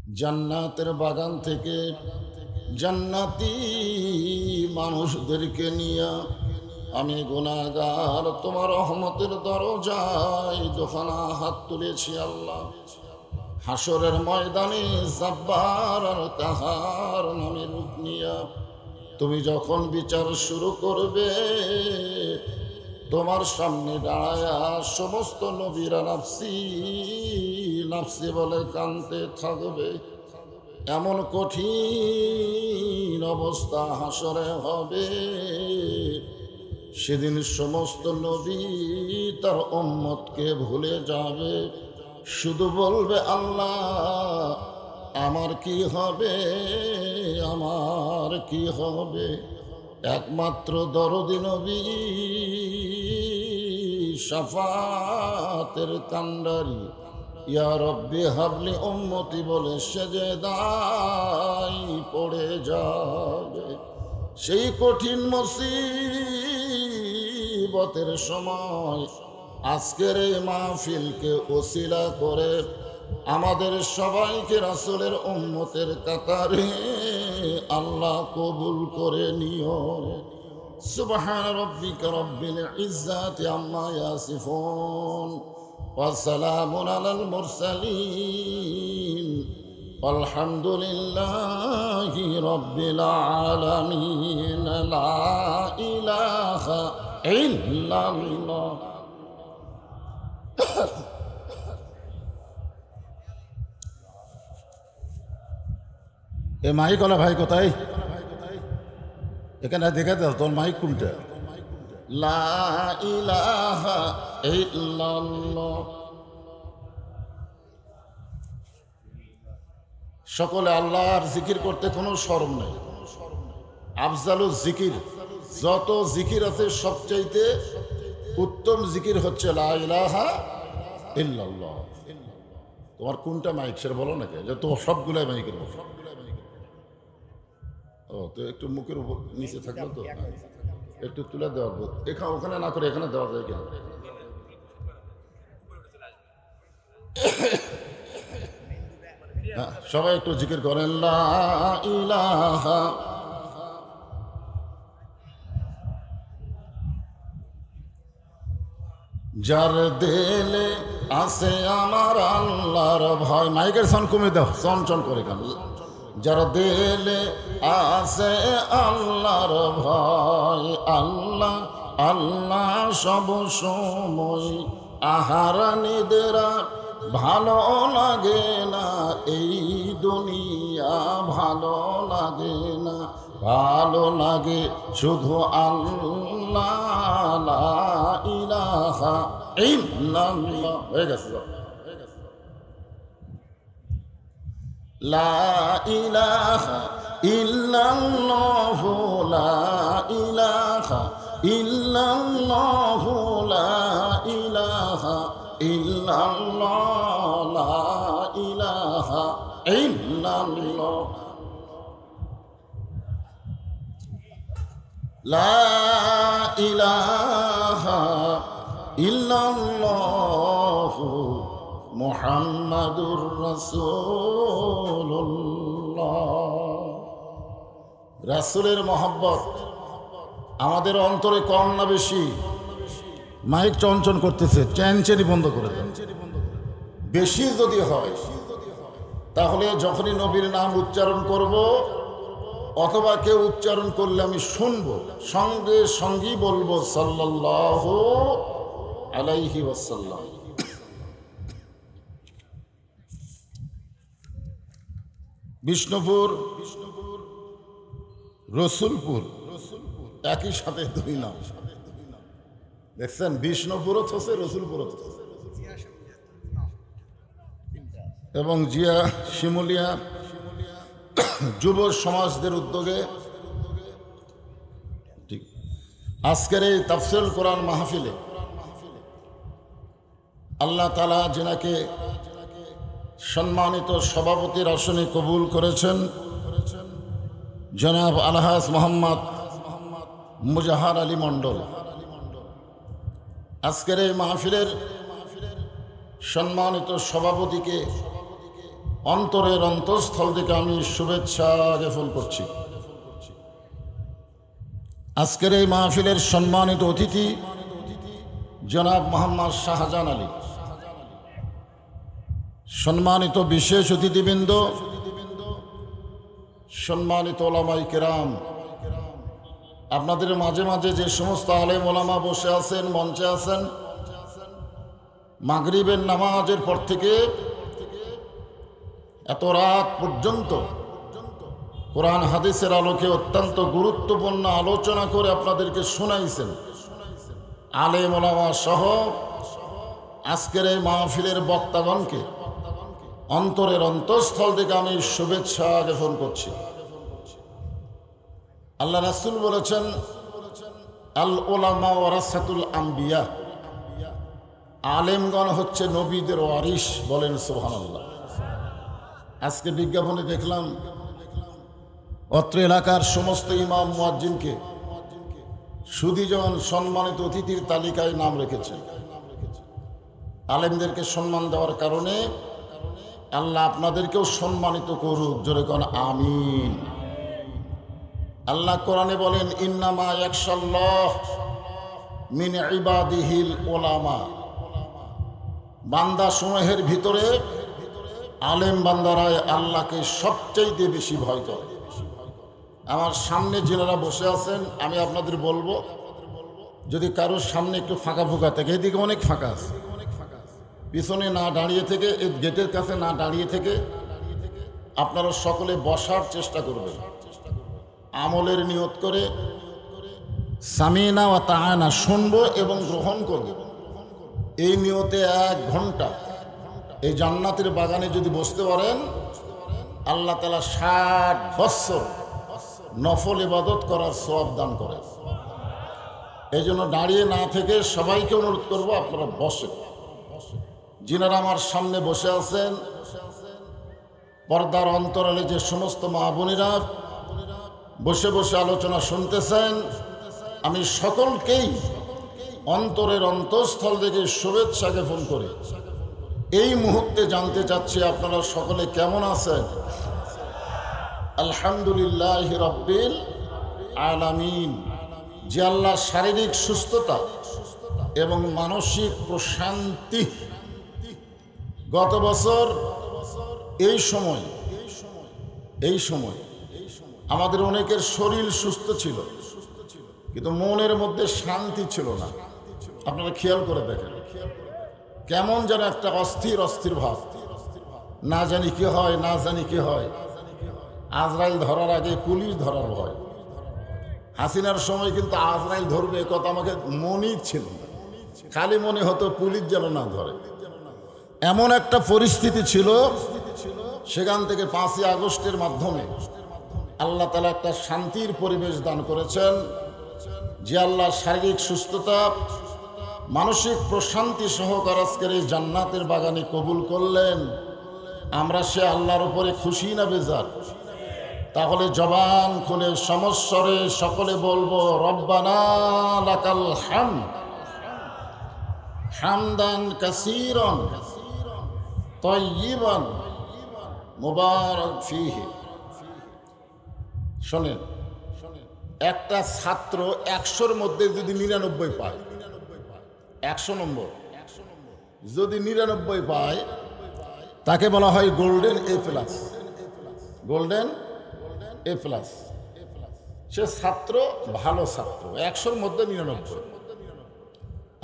জান্নাতের বাগান থেকে জান্নাতি মানুষদেরকে নিয়ে আমি গুনাহগার তোমার রহমতের দরজায় দোকানা হাত তুলেছি আল্লাহ। হাসরের ময়দানে জাব্বার আর তাহার নামের রূপ নিয়া তুমি যখন বিচার শুরু করবে, তোমার সামনে দাঁড়ায়া সমস্ত নবীরা নাফসি নাফসি বলে কাঁদতে থাকবে। এমন কঠিন অবস্থা হাসরে হবে, সেদিন সমস্ত নবী তার উম্মতকে ভুলে যাবে, শুধু বলবে আল্লাহ আমার কি হবে, আমার কি হবে। একমাত্র দরদি নবী শাফাতের কান্ডারি ইয়া রব্বি হাবলি উম্মতি বলে সেজদায় পড়ে যাবে। সেই কঠিন মুসিবতের সময় আজকের এই মাহফিলকে ওসিলা করে আমাদের সবাইকে রাসূলের উম্মতের কাতারে আল্লাহ কবুল করে নিও। সুবহান রাব্বিকা রাব্বিল ইজ্জাতি আম্মা ইয়াসিফুন ওয়া সালামুন আলাল মুরসালিন আলহামদুলিল্লাহি রাব্বিল আলামিন। লা ইলাহা ইল্লাল্লাহ। এ মাইক ওলা ভাই কোথায়? এখানে দেখে দাও তোর মাইক কোনটা? লা ইলাহা ইল্লাল্লাহ। সকলে আল্লাহর জিকির করতে কোনো শরম নেই। আফজালুল জিকির, যত জিকির আছে সবচাইতে উত্তম জিকির হচ্ছে লা ইলাহা ইল্লাল্লাহ। তোমার কোনটা মাইক সেটা বলো নাকি? যে তো সবগুলাই মাইকের বলো। ও তো একটু মুখের উপর নিচে থাকলো তো একটু তুলে দেওয়ার, এখানে ওখানে না করে এখানে দেওয়া যায় কেন? সবাই একটু জিকির করেন লা ইলাহা। যার দিলে আছে আমার আল্লাহর ভয়, মাইকের সাউন্ড কমে দাও, চঞ্চল করে কেন? যার দিলে আছে আল্লাহর ভয়, আল্লাহ আল্লাহ সব সময়, আহার নিদেরা ভালো লাগে না, এই দুনিয়া ভালো লাগে না, ভালো লাগে শুধু আল্লাহ। লা ইলাহা ইল্লাল্লাহ। হয়ে গেছে। লা ইলাহা ইল্লাল্লাহ, লা ইলাহা ইল্লাল্লাহ, লা ইলাহা ইল্লাল্লাহ, লা ইলাহা ইল্লাল্লাহ, লা ইলাহা ইল্লাল্লাহ মুহাম্মাদুর রাসূলুল্লাহ। রাসূলের মহব্বত আমাদের অন্তরে কম না বেশি? মাইক চঞ্চন করতেছে, চ্যানচেনি বন্ধ করে দেন। বেশি যদি হয় তাহলে যখনই নবীর নাম উচ্চারণ করব অথবা কেউ উচ্চারণ করলে আমি শুনবো, সঙ্গে সঙ্গেই বলবো সাল্লাল্লাহু আলাইহি ওয়াসাল্লাম। বিষ্ণুপুর রসুলপুর একই সাথে দুই নাম দেখছেন, বিষ্ণুপুরও থসে রসুলপুরও থসে, এবং জিয়া শিমুলিয়া যুব সমাজদের উদ্যোগে ঠিক আজকের এই তাফসীরুল কোরআন মাহফিলে আল্লাহ তাআলা যিনাকে সম্মানিত সভাপতির আসনে কবুল করেছেন, জনাব আলহাজ মোহাম্মদ মুজাহার আলী মণ্ডল। আজকের এই মাহফিলের সম্মানিত সভাপতিকে অন্তরের অন্তঃস্থল থেকে আমি শুভেচ্ছা জ্ঞাপন করছি। আজকের এই মাহফিলের সম্মানিত অতিথি জনাব মোহাম্মদ শাহজাহান আলী, সম্মানিত বিশেষ অতিথিবৃন্দ, সম্মানিত ওলামাই কেরাম, আপনাদের মাঝে মাঝে যে সমস্ত আলেম ওলামা বসে আছেন, মঞ্চে আছেন, মাগরিবের নামাজের পর থেকে এত রাত পর্যন্ত কোরআন হাদিসের আলোকে অত্যন্ত গুরুত্বপূর্ণ আলোচনা করে আপনাদেরকে শোনাইছেন আলেম ওলামা সহ আজকের এই মাহফিলের বক্তাগণকে অন্তরের অন্তঃস্থল থেকে আমি শুভেচ্ছা জ্ঞাপন করছি। আল্লাহ রাসূল বলেছেন, আল উলামা ওয়ারাসাতুল আম্বিয়া, আলেমগণ হচ্ছে নবীদের ওয়ারিস। বলেন সুবহানাল্লাহ। আজকে বিজ্ঞাপনে দেখলাম অত্র এলাকার সমস্ত ইমাম মুয়াজ্জিনকে সুদীজন সম্মানিত অতিথির তালিকায় নাম রেখেছেন। আলেমদেরকে সম্মান দেওয়ার কারণে আল্লাহ আপনাদেরকেও সম্মানিত করুক। জোরে কোন আমিন। আল্লাহ কোরআনে বলেন, ইন্নামা ইয়াখশাল্লাহ মিন ইবাদিহিল উলামা, বান্দা সমূহের ভিতরে আলেম বান্দারাই আল্লাহকে সবচাইতে বেশি ভয় করে। আমার সামনে যারা বসে আছেন, আমি আপনাদের বলবো, যদি কারোর সামনে একটু ফাঁকা ফোঁকা থাকে, এদিকে অনেক ফাঁকা আছে, পিছনে না দাঁড়িয়ে থেকে, এই গেটের কাছে না দাঁড়িয়ে থেকে আপনারা সকলে বসার চেষ্টা করবেন, আমলের নিয়ত করে সামিনা ওয়া তাআনা, শুনবো এবং গ্রহণ করব। এই নিয়তে 1 ঘন্টা এই জান্নাতের বাগানে যদি বসতে পারেন, আল্লাহ তাআলা 60 বছর নফল ইবাদত করার সওয়াব দান করেন। এই জন্য দাঁড়িয়ে না থেকে সবাইকে অনুরোধ করবো, আপনারা বসেন। যিনারা আমার সামনে বসে আছেন, পর্দার অন্তরালে যে সমস্ত মা বোনেরা বসে বসে আলোচনা শুনতেছেন, আমি সকলকেই অন্তরের অন্তঃস্থল থেকে শুভেচ্ছা জ্ঞাপন করি। এই মুহূর্তে জানতে চাচ্ছি আপনারা সকলে কেমন আছেন? আলহামদুলিল্লাহ রাব্বিল আলামিন। যে আল্লাহ শারীরিক সুস্থতা এবং মানসিক প্রশান্তি, গত বছর এই সময় আমাদের অনেকের শরীর সুস্থ ছিল, কিন্তু মনের মধ্যে শান্তি ছিল না। আপনারা খেয়াল করে দেখেন, কেমন যেন একটা অস্থির অস্থির ভাব, না জানি কি হয়, না জানি কি হয়। আজরাইল ধরার আগে পুলিশ ধরার ভয়। হাসিনার সময় কিন্তু আজরাইল ধরবে কথা আমাকে মনেই ছিল না, খালি মনে হতো পুলিশ যেন না ধরে। এমন একটা পরিস্থিতি ছিল, সেখান থেকে 5ই আগস্টের মাধ্যমে আল্লাহ তাআলা একটা শান্তির পরিবেশ দান করেছেন। যে আল্লাহ শারীরিক সুস্থতা, মানসিক প্রশান্তি সহকার আজকের এই জান্নাতের বাগানে কবুল করলেন, আমরা সে আল্লাহর উপরে খুশি না বেজার? তাহলে জবান খুলে সমস্বরে সকলে বলবো, রব্বানা লাকাল হামদ হামদান কাসীরান তাইয়িবান মুবারাক ফীহি। শোনেন, একটা ছাত্র 100-র মধ্যে যদি 99 পায়, 100 নম্বর যদি 99 পায়, তাকে বলা হয় golden A plus. Golden A plus, সে ছাত্র ভালো ছাত্র। 100-র মধ্যে 99।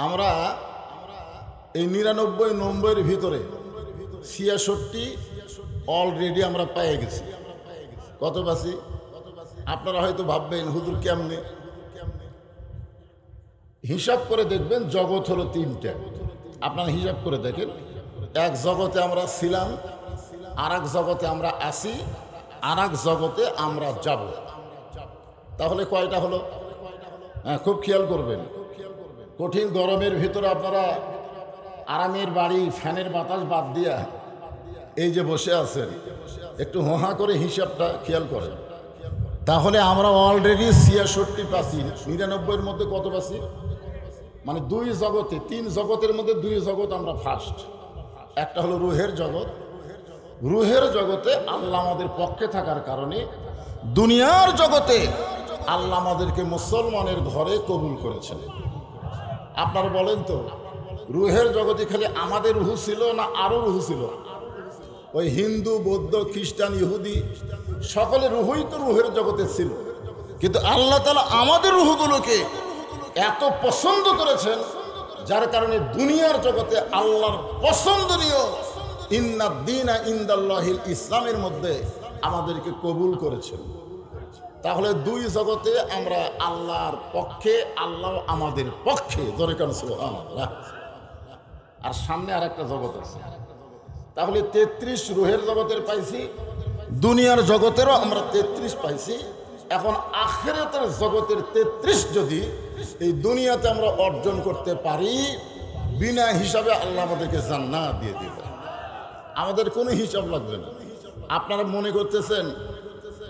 আমরা এই 99-90-এর ভিতরে 66 অলরেডি আমরা পেয়ে গেছি। কত পাচ্ছি? আপনারা হয়তো ভাববেন হুজুর কেমনে, হিসাব করে দেখবেন। জগৎ হলো 3টা, আপনারা হিসাব করে দেখেন। এক জগতে আমরা ছিলাম, আর এক জগতে আমরা আছি, আর এক জগতে আমরা যাব। তাহলে কয়টা হলো? হ্যাঁ, খুব খেয়াল করবেন। কঠিন গরমের ভিতরে আপনারা আরামের বাড়ি, ফ্যানের বাতাস বাদ দিয়া এই যে বসে আছেন, একটু হোহা করে হিসাবটা খেয়াল করেন। তাহলে আমরা অলরেডি 66 পাচ্ছি। 99-এর মধ্যে কত পাচ্ছি? মানে 2 জগতে, 3 জগতের মধ্যে 2 জগৎ আমরা ফার্স্ট। একটা হলো রুহের জগৎ, রুহের জগতে আল্লাহ আমাদের পক্ষে থাকার কারণে দুনিয়ার জগতে আল্লাহ আমাদেরকে মুসলমানের ঘরে কবুল করেছেন। আপনারা বলেন তো, রুহের জগতে খালি আমাদের রুহ ছিল না আরো রুহ ছিল? ওই হিন্দু, বৌদ্ধ, খ্রিস্টান, ইহুদি সকলে রুহই তো রুহের জগতে ছিল, কিন্তু আল্লাহ তাআলা আমাদের রুহগুলোকে এত পছন্দ করেছেন যার কারণে দুনিয়ার জগতে আল্লাহর পছন্দনীয় ইন্নাদ দীনা ইনদাল্লাহিল ইসলামের মধ্যে আমাদেরকে কবুল করেছেন। তাহলে দুই জগতে আমরা আল্লাহর পক্ষে, আল্লাহ আমাদের পক্ষে। দরকার সুবহানাল্লাহ। আর সামনে আর একটা জগৎ আছে। তাহলে 33 রুহের জগতের পাইছি, দুনিয়ার জগতেরও আমরা 33 পাইছি। এখন আখিরাতের জগতের 33 যদি এই দুনিয়াতে আমরা অর্জন করতে পারি, বিনা হিসাবে আল্লাহ আমাদেরকে জান্নাত দিয়ে দিবে। আমাদের কোনো হিসাব লাগবে না। আপনারা মনে করতেছেন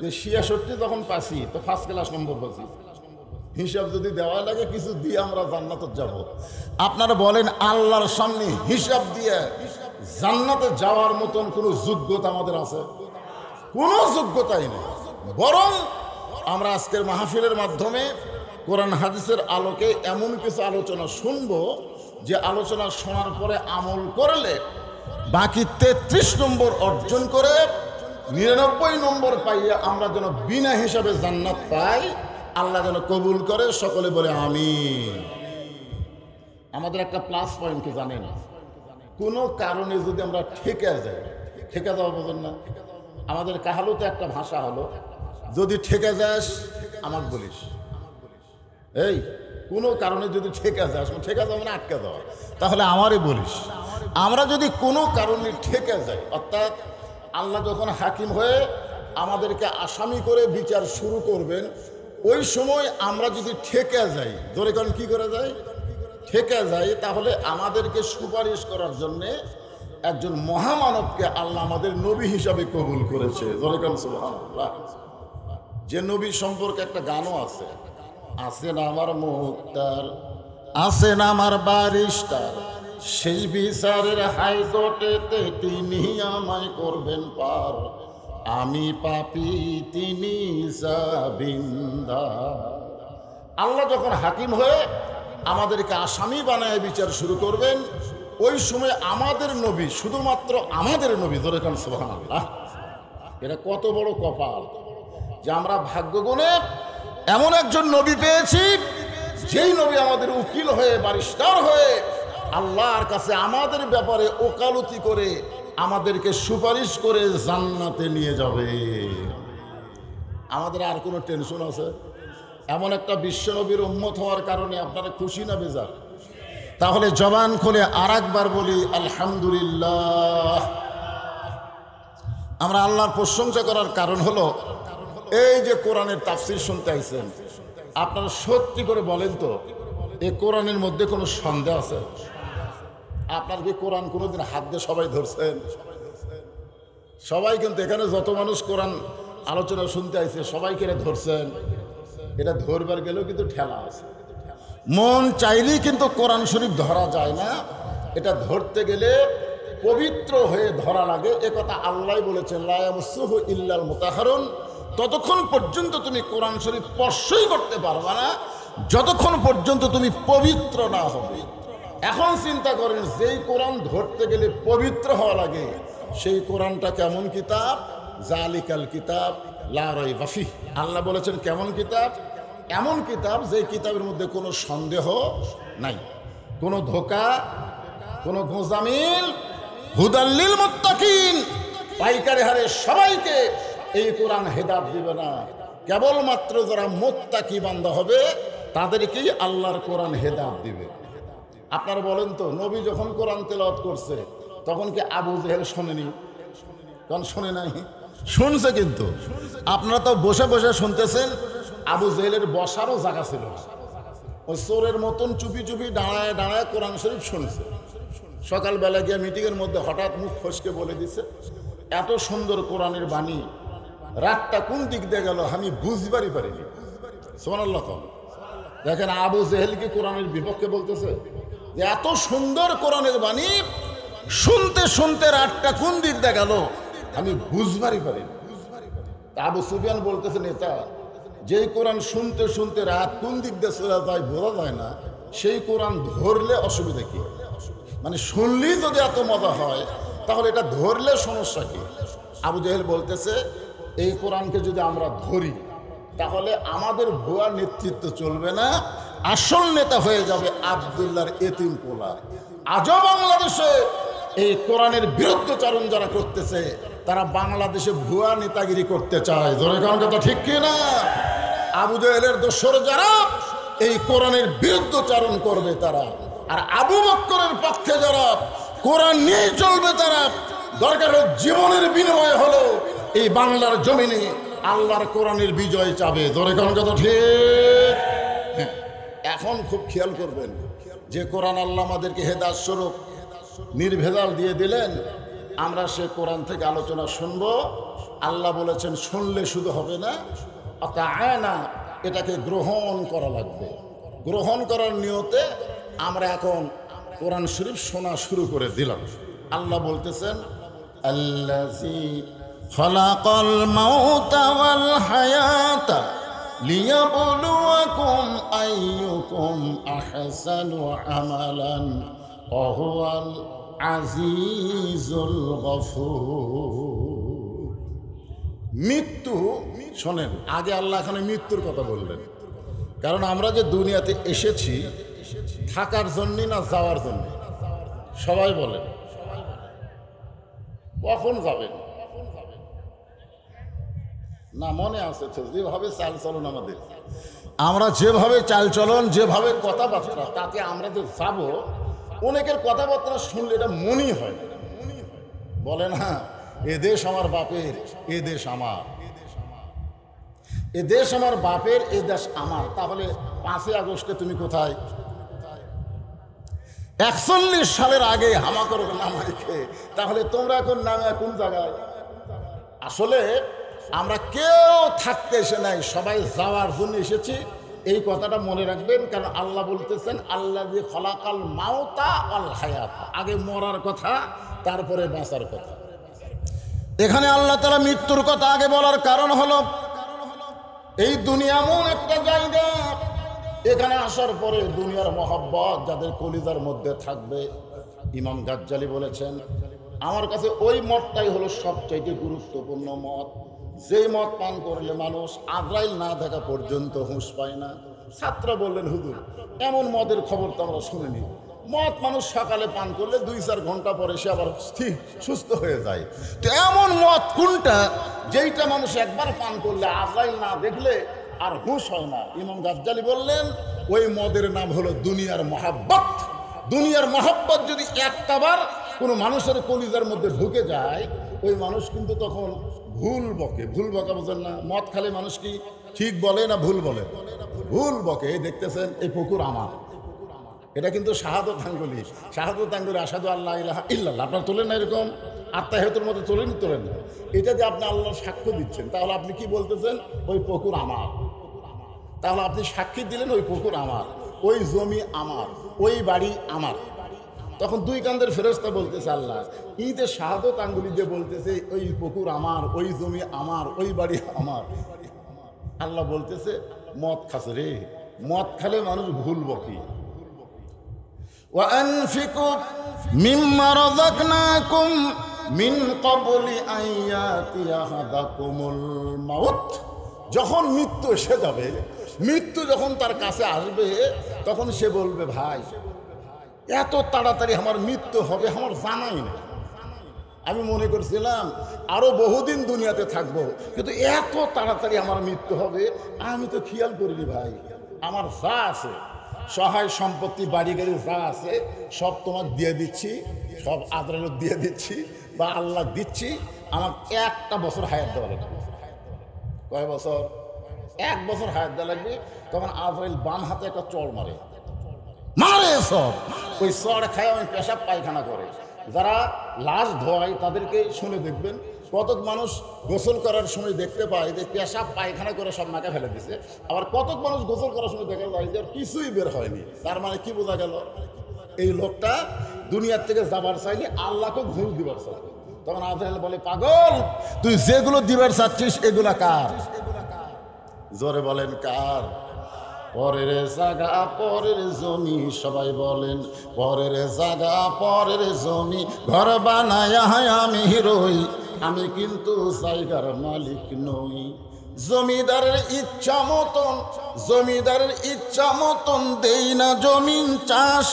যে 66 যখন পাচ্ছি তো ফার্স্ট ক্লাস নম্বর পাচ্ছি, হিসাব যদি দেওয়া লাগে কিছু দিয়ে আমরা জান্নাতে যাব। আপনারা বলেন আল্লাহর সামনে হিসাব দিয়ে জান্নাতে যাওয়ার মতন কোনো যোগ্যতা আমাদের আছে? কোনো যোগ্যতাই নেই। বরং আমরা আজকের মাহফিলের মাধ্যমে কোরআন হাদিসের আলোকে এমন কিছু আলোচনা শুনবো যে আলোচনা শোনার পরে আমল করলে বাকি 33 নম্বর অর্জন করে 99 নম্বর পাইয়া আমরা যেন বিনা হিসাবে জান্নাত পাই। আল্লাহ যেন কবুল করে। সকলে বলে আমিন। আমাদের একটা প্লাস পয়েন্ট কি জানেন? কোনো কারণে যদি আমরা ঠেকে যাই, ঠেকে যাওয়া বোঝেন না? আমাদের কাহালুতে একটা ভাষা হলো, যদি ঠেকে যাস আমাকে বলিস। এই কোনো কারণে যদি ঠেকে যাস, ঠেকে যাও মানে আটকে যাওয়া, তাহলে আমারই বলিস। আমরা যদি কোনো কারণে ঠেকে যাই, অর্থাৎ আল্লাহ যখন হাকিম হয়ে আমাদেরকে আসামি করে বিচার শুরু করবেন, ওই সময় আমরা যদি ঠেকে যাই, ধরে কারণ কি করে যাই, ঠেকে যাই, তাহলে আমাদেরকে সুপারিশ করার জন্যে একজন মহামানবকে আল্লাহ আমাদের নবী হিসাবে কবুল করেছে। ধরে কারণ সুবহানাল্লাহ। যে নবী সম্পর্কে একটা গানও আছে, আছেন আমার মুক্তার, আছেন আমার বারিস্টার, সেই বিচারের হাইকোর্টেতে তিনি আমায় করবেন পার, আমি পাপী তিনি জামিনদার। আল্লাহ যখন হাকিম হয়ে আমাদেরকে আসামি বানায় বিচার শুরু করবেন, ওই সময় আমাদের নবী, শুধুমাত্র আমাদের নবী, ধরে কারণ সুবহানাল্লাহ। এটা কত বড় কপাল যে আমরা ভাগ্যগুণে এমন একজন নবী পেয়েছি, যেই নবী আমাদের উকিল হয়ে, বারিস্টার হয়ে আল্লাহর কাছে আমাদের ব্যাপারে ওকালতি করে আমাদেরকে সুপারিশ করে জান্নাতে নিয়ে যাবে। আমাদের আর কোনো টেনশন আছে? এমন একটা বিশ্বনবীর উম্মত হওয়ার কারণে আপনারা খুশি না বেজার? তাহলে জবান খুলে আর একবার বলি আলহামদুলিল্লাহ। আমরা আল্লাহর প্রশংসা করার কারণ হলো এই যে কোরআনের তাফসীর শুনতে আইছেন, আপনারা সত্যি করে বলেন তো, এই কোরআনের মধ্যে কোনো সন্দেহ আছে? আপনার কি কোরআন কোনোদিন হাত দিয়ে সবাই ধরছেন? সবাই কিন্তু এখানে যত মানুষ কোরআন আলোচনা শুনতে আইছে সবাইকে এটা ধরছেন? এটা ধরবার গেলেও কিন্তু ঠেলা আছে। মন চাইলেই কিন্তু কোরআন শরীফ ধরা যায় না, এটা ধরতে গেলে পবিত্র হয়ে ধরা লাগে। একথা আল্লাহ বলেছেন, লা ইয়ামাসসুহু ইল্লাল মুতাহহারুন। ততক্ষণ পর্যন্ত তুমি কোরআন শরীফ স্পর্শই করতে পারবে না যতক্ষণ পর্যন্ত তুমি পবিত্র না হবে। এখন চিন্তা করেন, যেই কোরআন ধরতে গেলে পবিত্র হওয়া লাগে, সেই কোরআনটা কেমন কিতাব? জালিকাল কিতাব লা রাইবা ফিহ। আল্লাহ বলেছেন কেমন কিতাব? এমন কিতাব যে কিতাবের মধ্যে কোনো সন্দেহ নাই, কোনো ধোঁকা, কোনো গোঁজামিল। হুদাল্লিল মুত্তাকিন, পাইকারি হারে সবাইকে এই কোরআন হেদায়েত দিবে না, কেবলমাত্র যারা মুত্তাকি বান্দা হবে তাদেরকেই আল্লাহর কোরআন হেদায়েত দিবে। আপনারা বলেন তো, নবী যখন কোরআন তেলাওয়াত করছে তখন কি আবু জেহেল শোনেনি? তখন শোনে নাই? শুনছে। কিন্তু আপনারা তো বসে বসে শুনতেছেন, আবু জেহেলের বসারও জায়গা ছিল না। ওই চোরের মতন চুপি চুপি দাঁড়ায় দাঁড়ায় কোরআন শরীফ শুনছে। সকালবেলা গিয়ে মিটিংয়ের মধ্যে হঠাৎ মুখ ফসকে বলে দিছে, এত সুন্দর কোরআনের বাণী, রাতটা কোন দিক দিয়ে গেল আমি বুঝবারই পারিনি। সুবহানাল্লাহ। দেখেন, আবু জেহেল কি কোরআনের বিপক্ষে বলতেছে যে এত সুন্দর কোরআনের বাণী, শুনতে শুনতে রাতটা কোন দিক দিয়ে গেল আমি বুঝবারই পারি না। আবু সুফিয়ান বলতেছে, নেতা যেই কোরআন শুনতে শুনতে রাত কোন দিক দিয়ে চলে যায় বোঝা যায় না, সেই কোরআন ধরলে অসুবিধা কি? মানে শুনলেই যদি এত মজা হয় তাহলে এটা ধরলে সমস্যা কি? আবু জাহেল বলতেছে, এই কোরআনকে যদি আমরা ধরি তাহলে আমাদের ভুয়া নেতৃত্ব চলবে না, আসল নেতা হয়ে যাবে আব্দুল্লাহর এতিম পোলা। আজও বাংলাদেশে এই কোরআনের বিরুদ্ধচারণ যারা করতেছে তারা বাংলাদেশে ভুয়া নেতাগিরি করতে চায়। জোরে কোন কথা ঠিক কি না? আবু জাহেলের দোসর যারা এই কোরআনের বিরুদ্ধচারণ করবে তারা, আর আবু বকরের পক্ষে যারা কোরআন নিয়ে চলবে তারা দরকার হলে জীবনের বিনিময়ে হলো এই বাংলার জমিনে আল্লাহর কোরআনের বিজয় চাবে। জোরে কোন কথা ঠিক? হ্যাঁ, এখন খুব খেয়াল করবেন যে কোরআন আল্লাহ আমাদেরকে হেদায়েত স্বরূপ নির্ভেজাল দিয়ে দিলেন, আমরা সে কোরআন থেকে আলোচনা শুনব। আল্লাহ বলেছেন শুনলে শুধু হবে না, আতাআনা, এটাকে গ্রহণ করা লাগবে। গ্রহণ করার নিয়তে আমরা এখন কোরআন শরীফ শোনা শুরু করে দিলাম। আল্লাহ বলতেছেন, আল্লাযী খালাকাল মাউতা ওয়াল হায়াতা লিয়াবলুয়াকুম আইয়ুকুম আহসানু আমালান ওয়া হুয়াল আজিজুল গফুর। মৃত্যু শোনেন, আগে আল্লাহ এখানে মৃত্যুর কথা বললেন, কারণ আমরা যে দুনিয়াতে এসেছি থাকার জন্য না যাওয়ার জন্য? সবাই বলেন, কখন যাবেন? না মনে আছে তো, যেভাবে চাল চলন আমাদের, আমরা যেভাবে চাল চলন, যেভাবে কথাবার্তা, তাতে আমরা যে যাব, অনেকের কথাবার্তা শুনলে এটা মনেই হয় না। বলে না, এ দেশ আমার বাপের, এ দেশ আমার, এ দেশ আমার বাপের, এ দেশ আমার। তাহলে 5ই আগস্টে তুমি কোথায়? 41 সালের আগে হামাকর নামাই খেয়ে, তাহলে তোমরা এখন নামে কোন জায়গায়? আসলে আমরা কেউ থাকতে এসে নাই, সবাই যাওয়ার জন্য এসেছি। এই কথাটা মনে রাখবেন, কারণ আল্লাহ বলতেছেন আল্লাযী খালাকাল মাউতা ওয়াল হায়াতা, আগে মরার কথা তারপরে বাঁচার কথা। এখানে আল্লাহ তাআলা মৃত্যুর কথা আগে বলার কারণ হলো এই দুনিয়া এমন একটা জায়গা, এখানে আসার পরে দুনিয়ার মহব্বত যাদের কলিজার মধ্যে থাকবে। ইমাম গাজ্জালি বলেছেন, আমার কাছে ওই মতটাই হলো সবচাইতে গুরুত্বপূর্ণ মত, যেই মদ পান করলে মানুষ আজরাইল না দেখা পর্যন্ত হুঁশ পায় না। ছাত্র বললেন, হুজুর এমন মদের খবর তো আমরা শুনিনি। মদ মানুষ সকালে পান করলে 2-4 ঘন্টা পরে সে আবার ঠিক সুস্থ হয়ে যায়। তো এমন মদ কোনটা যেইটা মানুষ একবার পান করলে আজরাইল না দেখলে আর হুঁশ হয় না? ইমাম গাজ্জালি বললেন, ওই মদের নাম হলো দুনিয়ার মহাব্বত। দুনিয়ার মহাব্বত যদি একটাবার কোনো মানুষের কলিজার মধ্যে ঢুকে যায়, ওই মানুষ কিন্তু তখন ভুল বকে। ভুল বকা বোঝেন না? মদ খালে মানুষ কি ঠিক বলে না ভুল বলে? ভুল বকে। এই দেখতেছেন, এই পুকুর আমার, এটা কিন্তু শাহাদত আঙ্গুলি। শাহাদত আঙ্গুলি আসাদু আল্লাহ ইলাহা ইল্লাল্লাহ, আপনার তোলেন না এরকম? আত্মাহিয়াতের মধ্যে তোলেন না? এটা যে আপনি আল্লাহর সাক্ষ্য দিচ্ছেন, তাহলে আপনি কি বলতেছেন? ওই পুকুর আমার। তাহলে আপনি সাক্ষী দিলেন ওই পুকুর আমার, ওই জমি আমার, ওই বাড়ি আমার। তখন 2 কান্দের ফেরেশতা বলতেছে, আল্লাহ ঈদে শাহাদত আঙ্গুলি দিয়ে বলতেছে ওই পুকুর আমার, ওই জমি আমার, ওই বাড়ি আমার। আল্লাহ বলতেছে, মদ খাচ্ছে রে, মদ খালে মানুষ ভুল বকি। ওয়ানফিকু মিম্মা রাযাকনাকুম মিন ক্বাবলি আন ইয়াতিয়া আহাদাকুমুল মাউত। যখন মৃত্যু এসে যাবে, মৃত্যু যখন তার কাছে আসবে, তখন সে বলবে, ভাই এত তাড়াতাড়ি আমার মৃত্যু হবে আমার জানাই না। আমি মনে করছিলাম আরো বহুদিন দুনিয়াতে থাকবো, কিন্তু এত তাড়াতাড়ি আমার মৃত্যু হবে আমি তো খেয়াল করিনি। ভাই আমার যা আছে, সহায় সম্পত্তি, বাড়ি গাড়ি যা আছে, সব তোমার দিয়ে দিচ্ছি, সব আজরাইল দিয়ে দিচ্ছি বা আল্লাহ দিচ্ছি, আমার 1টা বছর হায়াত দেওয়া লাগবে। কয় বছর? 1 বছর হায়াত দেওয়া লাগবে। তখন আজরাইল বাম হাতে একটা চড় মারে সব, ওই চড় খায় আমি পেশাব পায়খানা করে। যারা লাশ ধোয়ায় তাদেরকে শুনে দেখবেন, কতক মানুষ গোসল করার সময় দেখতে পায় যে পেশাব পায়খানা করে সব নাকে ফেলে দিছে, আবার কতক মানুষ গোসল করার সময় দেখা যায় যে কিছুই বের হয়নি। তার মানে কি বোঝা গেল? এই লোকটা দুনিয়ার থেকে যাবার চাইলে আল্লাহকে ঘুষ দিবার চাই। তখন আজরাইল বলে, পাগল, তুই যেগুলো দিবার চাচ্ছিস এগুলা কার? জোরে বলেন কার? পরের জায়গা পরের জমি, সবাই বলেন পরের জায়গা পরের জমি, ঘর বানায় আমি রই, আমি কিন্তু জায়গার মালিক নই। জমিদারের ইচ্ছা মতন, জমিদারের ইচ্ছা মতন দেই না জমিন চাষ,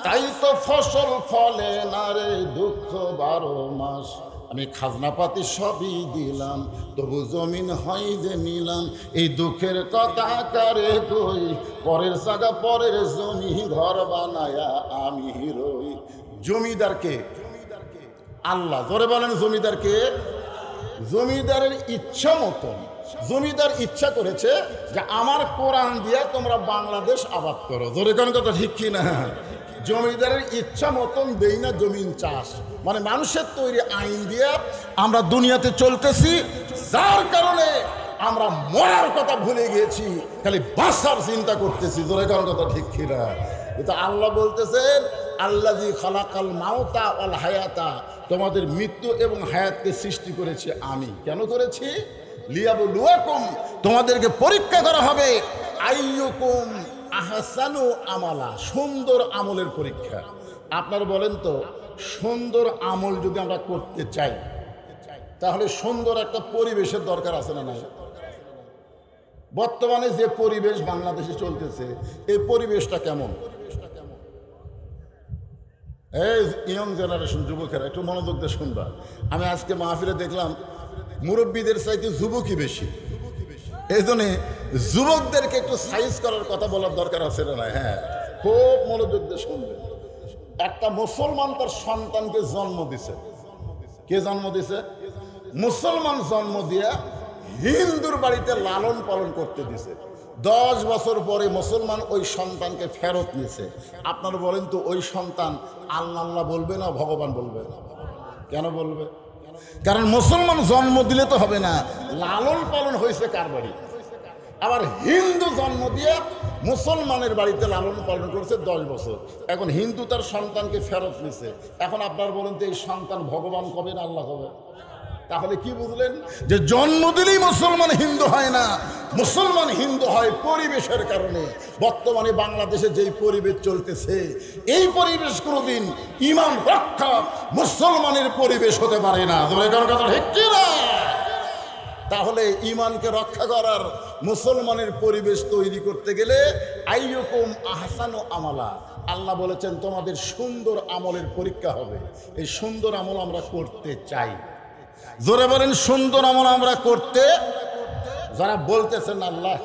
তাই তো ফসল ফলে না রে দুঃখ 12 মাস। আমি খাজনাপাতি সবই দিলাম, তবু জমিন হয় যে নিলাম, এই দুঃখের কথা কারে কই, পরের জায়গা পরের জমি, ঘর বানায়া আমি রই। জমিদারকে? আল্লাহ। জোরে বলেন জমিদারকে? জমিদারের ইচ্ছা মতন, জমিদার ইচ্ছা করেছে যে আমার কোরআন দিয়া তোমরা বাংলাদেশ আবাদ করো। জোরে কোন কথা ঠিক কি না? জমিদারের ইচ্ছা মতন দেই না জমিন চাষ, মানে মানুষের তৈরি আইন দিয়ে আমরা দুনিয়াতে চলতেছি, যার কারণে আমরা মরার কথা ভুলে গিয়েছি, খালি বাঁচার চিন্তা করতেছি। জোরে কোন কথা ঠিক কি না? কিন্তু আল্লাহ বলতেছেন, আল্লাযী খালাকাল মাউতা ওয়াল হায়াতা, তোমাদের মৃত্যু এবং হায়াতকে সৃষ্টি করেছি আমি। কেন করেছি? লিয়াবলুয়াকুম, তোমাদেরকে পরীক্ষা করা হবে, আইয়ুকুম আহসানু আমালা, সুন্দর আমলের পরীক্ষা। আপনারা বলেন তো, সুন্দর আমল যদি আমরা করতে চাই তাহলে সুন্দর একটা পরিবেশের দরকার আছে না নাই? বর্তমানে যে পরিবেশ বাংলাদেশে চলতেছে, এই পরিবেশটা কেমন? এই ইয়ং জেনারেশন, যুবকেরা একটু মনোযোগ দিয়ে শুনবা। আমি আজকে মাহফিলে দেখলাম মুরব্বীদের চাইতে যুবকই বেশি, এই জন্য যুবকদেরকে একটু সাইজ করার কথা বলার দরকার আছে না? হ্যাঁ, খুব মনোযোগ দিয়ে শুনবেন। একটা মুসলমান তার সন্তানকে জন্ম দিছে। কে জন্ম দিছে? মুসলমান জন্ম দিয়া হিন্দুর বাড়িতে লালন পালন করতে দিছে। 10 বছর পরে মুসলমান ওই সন্তানকে ফেরত নিয়েছে। আপনারা বলেন তো, ওই সন্তান আল্লাহ আল্লাহ বলবে না ভগবান বলবে? কেন বলবে? কারণ মুসলমান জন্ম দিলে তো হবে না, লালন পালন হয়েছে কার বাড়ি? আবার হিন্দু জন্ম দিয়ে মুসলমানের বাড়িতে লালন পালন করছে 10 বছর, এখন হিন্দু তার সন্তানকে ফেরত নিছে। এখন আপনার বলেন তো, এই সন্তান ভগবান কবে না আল্লাহ কবে? তাহলে কি বুঝলেন? যে জন্ম দিলেই মুসলমান হিন্দু হয় না, মুসলমান হিন্দু হয় পরিবেশের কারণে। বর্তমানে বাংলাদেশে যেই পরিবেশ চলতেছে, এই পরিবেশ কোনোদিন ইমান রক্ষা মুসলমানের পরিবেশ হতে পারে না। তাহলে ইমানকে রক্ষা করার, মুসলমানের পরিবেশ তৈরি করতে গেলে আইয়ুকুম আহসানু আমালা, আল্লাহ বলেছেন তোমাদের সুন্দর আমলের পরীক্ষা হবে। এই সুন্দর আমল আমরা করতে চাই। জোরে বলেন সুন্দর আমল আমরা করতে। যারা বলতেছেন আল্লাহ,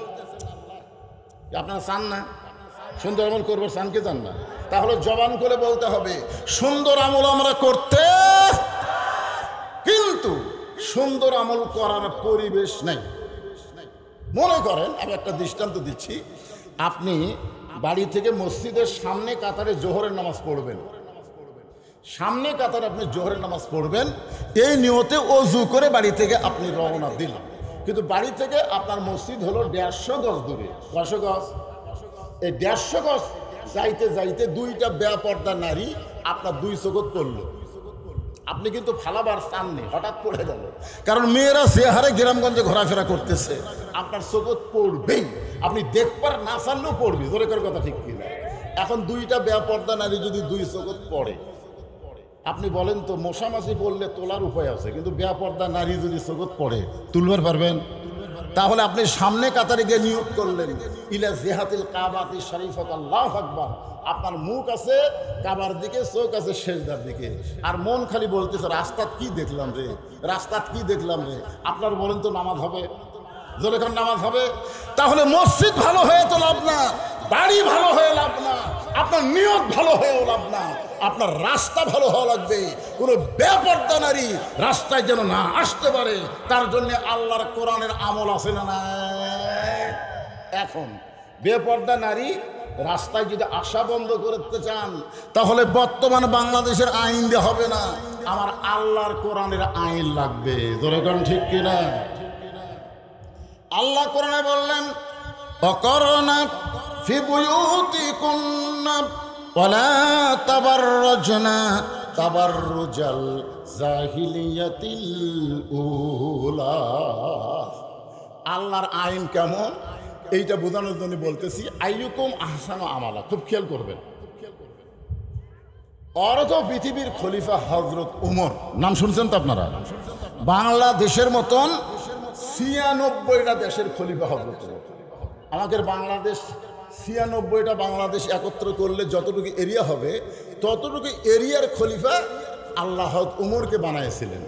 আপনারা চান না সুন্দর আমল করবো, চান কি চান না? তাহলে জবান করে বলতে হবে সুন্দর আমল আমরা করতে, কিন্তু সুন্দর আমল করার পরিবেশ নাই। মনে করেন, আমি একটা দৃষ্টান্ত দিচ্ছি, আপনি বাড়ি থেকে মসজিদের সামনে কাতারে জোহরের নামাজ পড়বেন, সামনে কাতারে আপনি জোহরের নামাজ পড়বেন, এই নিয়তে অজু করে বাড়ি থেকে আপনি রওনা দিলেন। কিন্তু বাড়ি থেকে আপনার মসজিদ হলো 150 গজ দূরে। 100 গজ? এই 150 গজ যাইতে যাইতে দুইটা বেপর্দা নারী আপনার 2 চোখত পড়লো। আপনি কিন্তু ফালাবার চাননি, হঠাৎ পড়ে গেল। কারণ মেয়েরা যে হারে গ্রামগঞ্জে ঘোরাফেরা করতেছে, আপনার চোখত পড়বেই, আপনি দেখবার না চানলেও পড়বি। জোরে করে কথা ঠিক কিনা? এখন দুইটা বেপর্দা নারী যদি 2 চোখত পড়ে, আপনি বলেন তো, মশামাছি পড়লে তোলার উপায় আছে, কিন্তু বেপর্দা নারী যদি চোখত পড়ে তুলবার পারবেন? তাহলে আপনি সামনে কাতারে গিয়ে নিয়োগ করলেন, ইলা জিহাতিল কাবাতি শরীফাত, আল্লাহু আকবার। আপনার মুখ আছে কাবার দিকে, চোখ আছে সেজদার দিকে, আর মন খালি বলতেছে রাস্তাত কি দেখলাম রে, রাস্তাত কি দেখলাম রে। আপনার বলেন তো নামাজ হবে? যখন নামাজ হবে, তাহলে মসজিদ ভালো হয়ে তো লাভ না, বাড়ি ভালো হয়ে লাভ না, আপনার নিয়ত ভালো হয়েও লাভ না, আপনার রাস্তা ভালো হওয়া লাগবে। কোনো বেপর্দা নারী রাস্তায় যেন না আসতে পারে, তার জন্য আল্লাহর কোরআনের আমল আছে না নাই? এখন বেপর্দা নারী রাস্তায় যদি আসা বন্ধ করতে চান, তাহলে বর্তমান বাংলাদেশের আইন দিয়ে হবে না, আমার আল্লাহর কোরআনের আইন লাগবে। যেরকম ঠিক কিনা? আল্লাহ কোরআনে বললেন, অকরনা ফি বুয়ুতিকুন্না ওয়ালা তাবাররাজনা তাবাররুজাল জাহিলিয়াতিল উলা। আল্লাহর আইন কেমন এইটা বোঝানোর জন্য বলতেছি। আইয়ুকুম আহসানু আমালা, খুব খেয়াল করবেন। অর্থ পৃথিবীর খলিফা হযরত উমর, নাম শুনছেন তো আপনারা? বাংলাদেশের মতন ৯৬টা দেশের খলিফা হযরত উমর। আমাদের বাংলাদেশ ৯৬টা বাংলাদেশ একত্র করলে যতটুকু এরিয়া হবে ততটুকু এরিয়ার খলিফা আল্লাহ উমরকে বানাইছিলেন।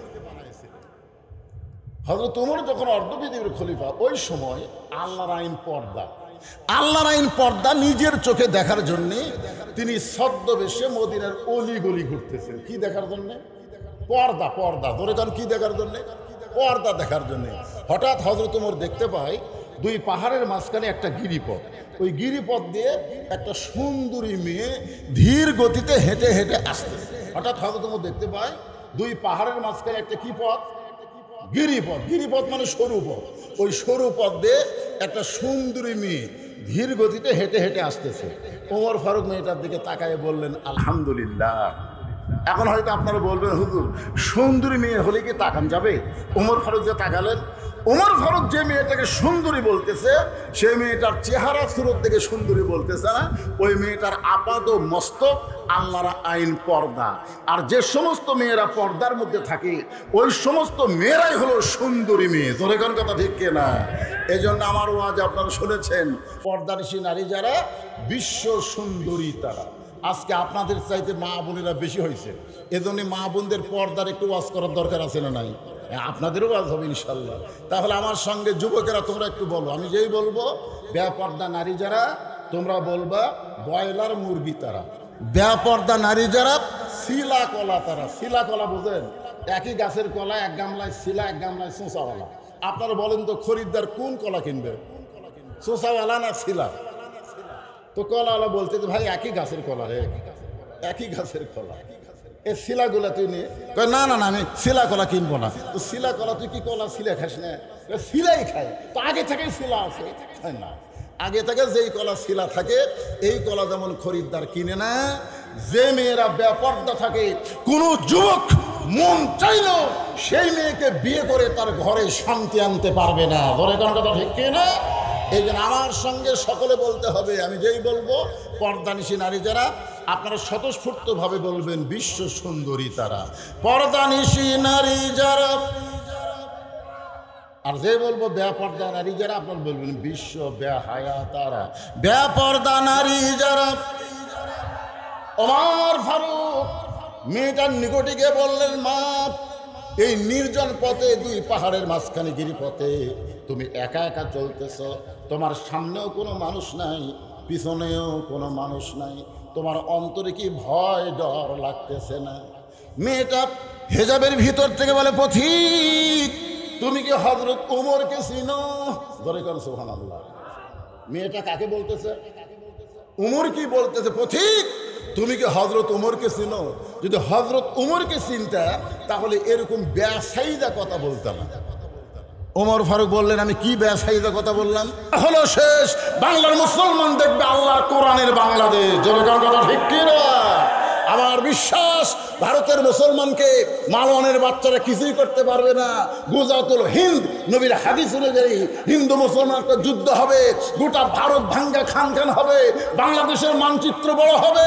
হযরত উমর যখন অর্ধ পৃথিবীর খলিফা, ওই সময় আল্লাহর আইন পর্দা। আল্লাহর আইন পর্দা নিজের চোখে দেখার জন্যে তিনি ছদ্মবেশে মদিনার অলি গলি ঘুরতেছেন। কি দেখার জন্যে? পর্দা। পর্দা ধরে যান, কি দেখার জন্যে? পর্দা দেখার জন্যে। হঠাৎ হযরত উমর দেখতে পায় দুই পাহাড়ের মাঝখানে একটা গিরিপথ। ওই গিরিপথ দিয়ে একটা সুন্দরী মেয়ে ধীর গতিতে হেঁটে হেঁটে আসতেছে। হঠাৎ হযরত উমর দেখতে পায় দুই পাহাড়ের মাঝখানে একটা কি পথ? গিরিপথ। গিরিপথ মানে সরু পথ। ওই সরু পথ দিয়ে একটা সুন্দরী মেয়ে ধীর গতিতে হেঁটে হেঁটে আসতেছে। ওমর ফারুক মেয়েটার দিকে তাকায় বললেন, আলহামদুলিল্লাহ। এখন হয়তো আপনারা বলবেন, হুজুর সুন্দরী মেয়ে হলে কি তাকান যাবে? ওমর ফারুক যে তাকালেন, ওমর ফারুক যে মেয়েটাকে সুন্দরী বলতেছে সেই মেয়েটার চেহারা সুরত দেখে সুন্দরী বলতেছে না, ওই মেয়েটার আপাদ মস্তক আল্লাহর আইন পর্দা। আর যে সমস্ত মেয়েরা পর্দার মধ্যে থাকে ওই সমস্ত মেয়েরাই হলো সুন্দরী মেয়ে। জোরে কোন কথা ঠিক কিনা? এই জন্য আমার ওয়াজ আপনারা শুনেছেন, পর্দানিশী নারী যারা বিশ্ব সুন্দরী তারা। আজকে আপনাদের চাইতে মা বোনেরা বেশি হয়েছে, এজন্য মা বোনদের পর্দার একটু ওয়াজ করার দরকার আছে না নাই? আপনাদেরও ওয়াজ হবে ইনশাল্লাহ। তাহলে আমার সঙ্গে যুবকেরা তোমরা একটু বলো, আমি যেই বলবো বেপর্দা নারী যারা তোমরা বলবা ব্রয়লার মুরগি তারা। বেপর্দা নারী যারা শিলা কলা তারা। শিলা কলা বোঝেন? একই গাছের কলা, এক গামলায় শিলা, এক গামলায় চোঁচাওয়ালা। আপনারা বলেন তো খরিদ্দার কোন কলা কিনবে, চোঁচাওয়ালা না শিলা? তো কলাওয়ালা বলতে ভাই একই গাছের কলা রে, একই গাছের কলা, এই শিলাগুলা তুই নিয়ে। না না না, আমি শিলা কলা কিনবো না। তো শিলা কলা তুই কি কলা শিলা খাস না? শিলাই খায় তো, আগে থেকেই শিলা আছে না? আগে থেকে যেই কলা শিলা থাকে এই কলা যেমন খরিদ্দার কিনে না, যে মেয়েরা বেপর্দা থাকে কোনো যুবক মন চাইলেও সেই মেয়েকে বিয়ে করে তার ঘরে শান্তি আনতে পারবে না। ধরে কোন কথা ঠিক কিনা? এই জন্য আমার সঙ্গে সকলে বলতে হবে, আমি যেই বলবো পর্দানিশী নারী যারা, আপনারা স্বতঃস্ফূর্তভাবে বলবেন বিশ্ব সুন্দরী তারা। পর্দানিশী নারী যারা। আর যে বলবো বেপর্দা নারী যারা, আপনারা বলবেন বিশ্ব বেহায়া তারা। বেপর্দা নারী যারা। ওমর ফারুক মেয়েটার নিকটে গিয়ে বললেন, মা, এই নির্জন পথে, দুই পাহাড়ের মাঝখানে গিরিপথে তুমি একা একা চলতেছ, তোমার সামনেও কোনো মানুষ নাই, পিছনেও কোনো মানুষ নাই, তোমার অন্তরে কি ভয় ডর লাগতেছে না? মেয়েটা হেজাবের ভিতর থেকে বলে, পথিক তুমি কি হযরত উমরকে চিনো? ধরে কর সুবহানাল্লাহ। মেয়েটা কাকে বলতেছে? উমর কি বলতেছে, পথিক তুমি কি হযরত উমরকে চিনো? যদি হযরত উমরকে চিনতা তাহলে এরকম বেসাইদা কথা বলতাম না। ওমর ফারুক বললেন, আমি কি বেসাইদা কথা বললাম? হলো শেষ বাংলার মুসলমান দেখবে আল্লাহ কোরআনের বাংলাদেশ। জনগণ কথা ঠিক কিনা? আমার বিশ্বাস ভারতের মুসলমানকে মালওয়ানের বাচ্চারা কিছুই করতে পারবে না। গুজরাতুল হিন্দ নবীর হাদিস অনুযায়ী হিন্দু মুসলমান একটা যুদ্ধ হবে, গোটা ভারত ভাঙ্গা খান খান হবে, বাংলাদেশের মানচিত্র বড় হবে,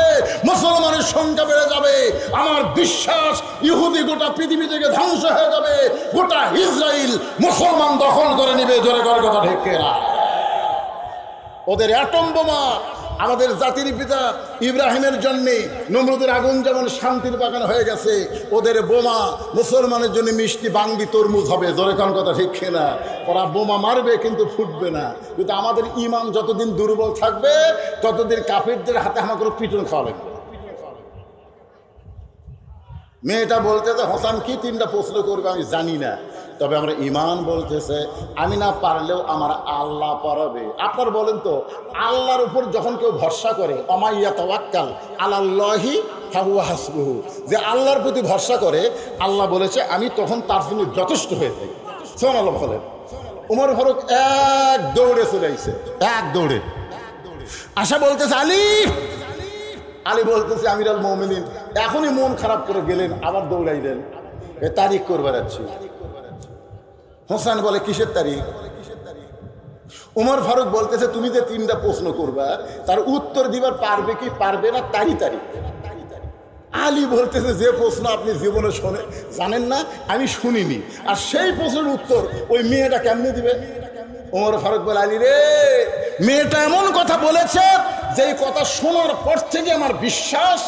মুসলমানের সংখ্যা বেড়ে যাবে। আমার বিশ্বাস ইহুদি গোটা পৃথিবী থেকে ধ্বংস হয়ে যাবে, গোটা ইসরায়েল মুসলমান দখল করে নিবে। জোরে করে কথা ঠিক কিনা? ওদের অ্যাটম বোমা আমাদের জাতির পিতা ইব্রাহিমের জন্যে নমরুদের আগুন যেমন শান্তির বাগান হয়ে গেছে, ওদের বোমা মুসলমানের জন্য মিষ্টি বাঙ্গি তরমুজ হবে। জোরে কোন কথা ঠিক কিনা? ওরা বোমা মারবে কিন্তু ফুটবে না। কিন্তু আমাদের ইমান যতদিন দুর্বল থাকবে ততদিন কাফেরদের হাতে আমাকে পিটন খাওয়া লাগবে। মেয়েটা বলতেছে, হোসেন কি 3টা প্রশ্ন করবে আমি জানি না, তবে আমরা ইমান বলতেছে আমি না পারলেও আমার আল্লাহ পারবে। আপনার বলেন তো, আল্লাহর উপর যখন কেউ ভরসা করে, অমাইয়া তাওয়াক্কাল আলাল্লাহি ফাহুয়া হাসবুহু, যে আল্লাহর প্রতি ভরসা করে আল্লাহ বলেছে আমি তখন তার জন্য যথেষ্ট হয়ে যাই। সুবহানাল্লাহ বলেন। ওমর ফারুক এক দৌড়ে চলে আইছে, এক দৌড়ে আশা বলতেছে, আলী আলী বলতেছে আমিরুল মুমিনিন, এখনই মন খারাপ করে গেলেন, আবার দৌড়াইলেন। এ তারিখ করবার যাচ্ছি। হোসেন বলে কিসের তারিখ? উমর ফারুক বলতেছে তুমি যে 3টা প্রশ্ন করবা তার উত্তর দিবার পারবে কি পারবে না তারই তারিখ। আলী বলতেছে যে প্রশ্ন আপনি জীবনে জানেন না, আমি শুনিনি, আর সেই প্রশ্নের উত্তর ওই মেয়েটা কেমনে দিবে? ওমর ফারুক বলে আলী রে, মেয়েটা এমন কথা বলেছে যেই কথা শোনার পর থেকে আমার বিশ্বাস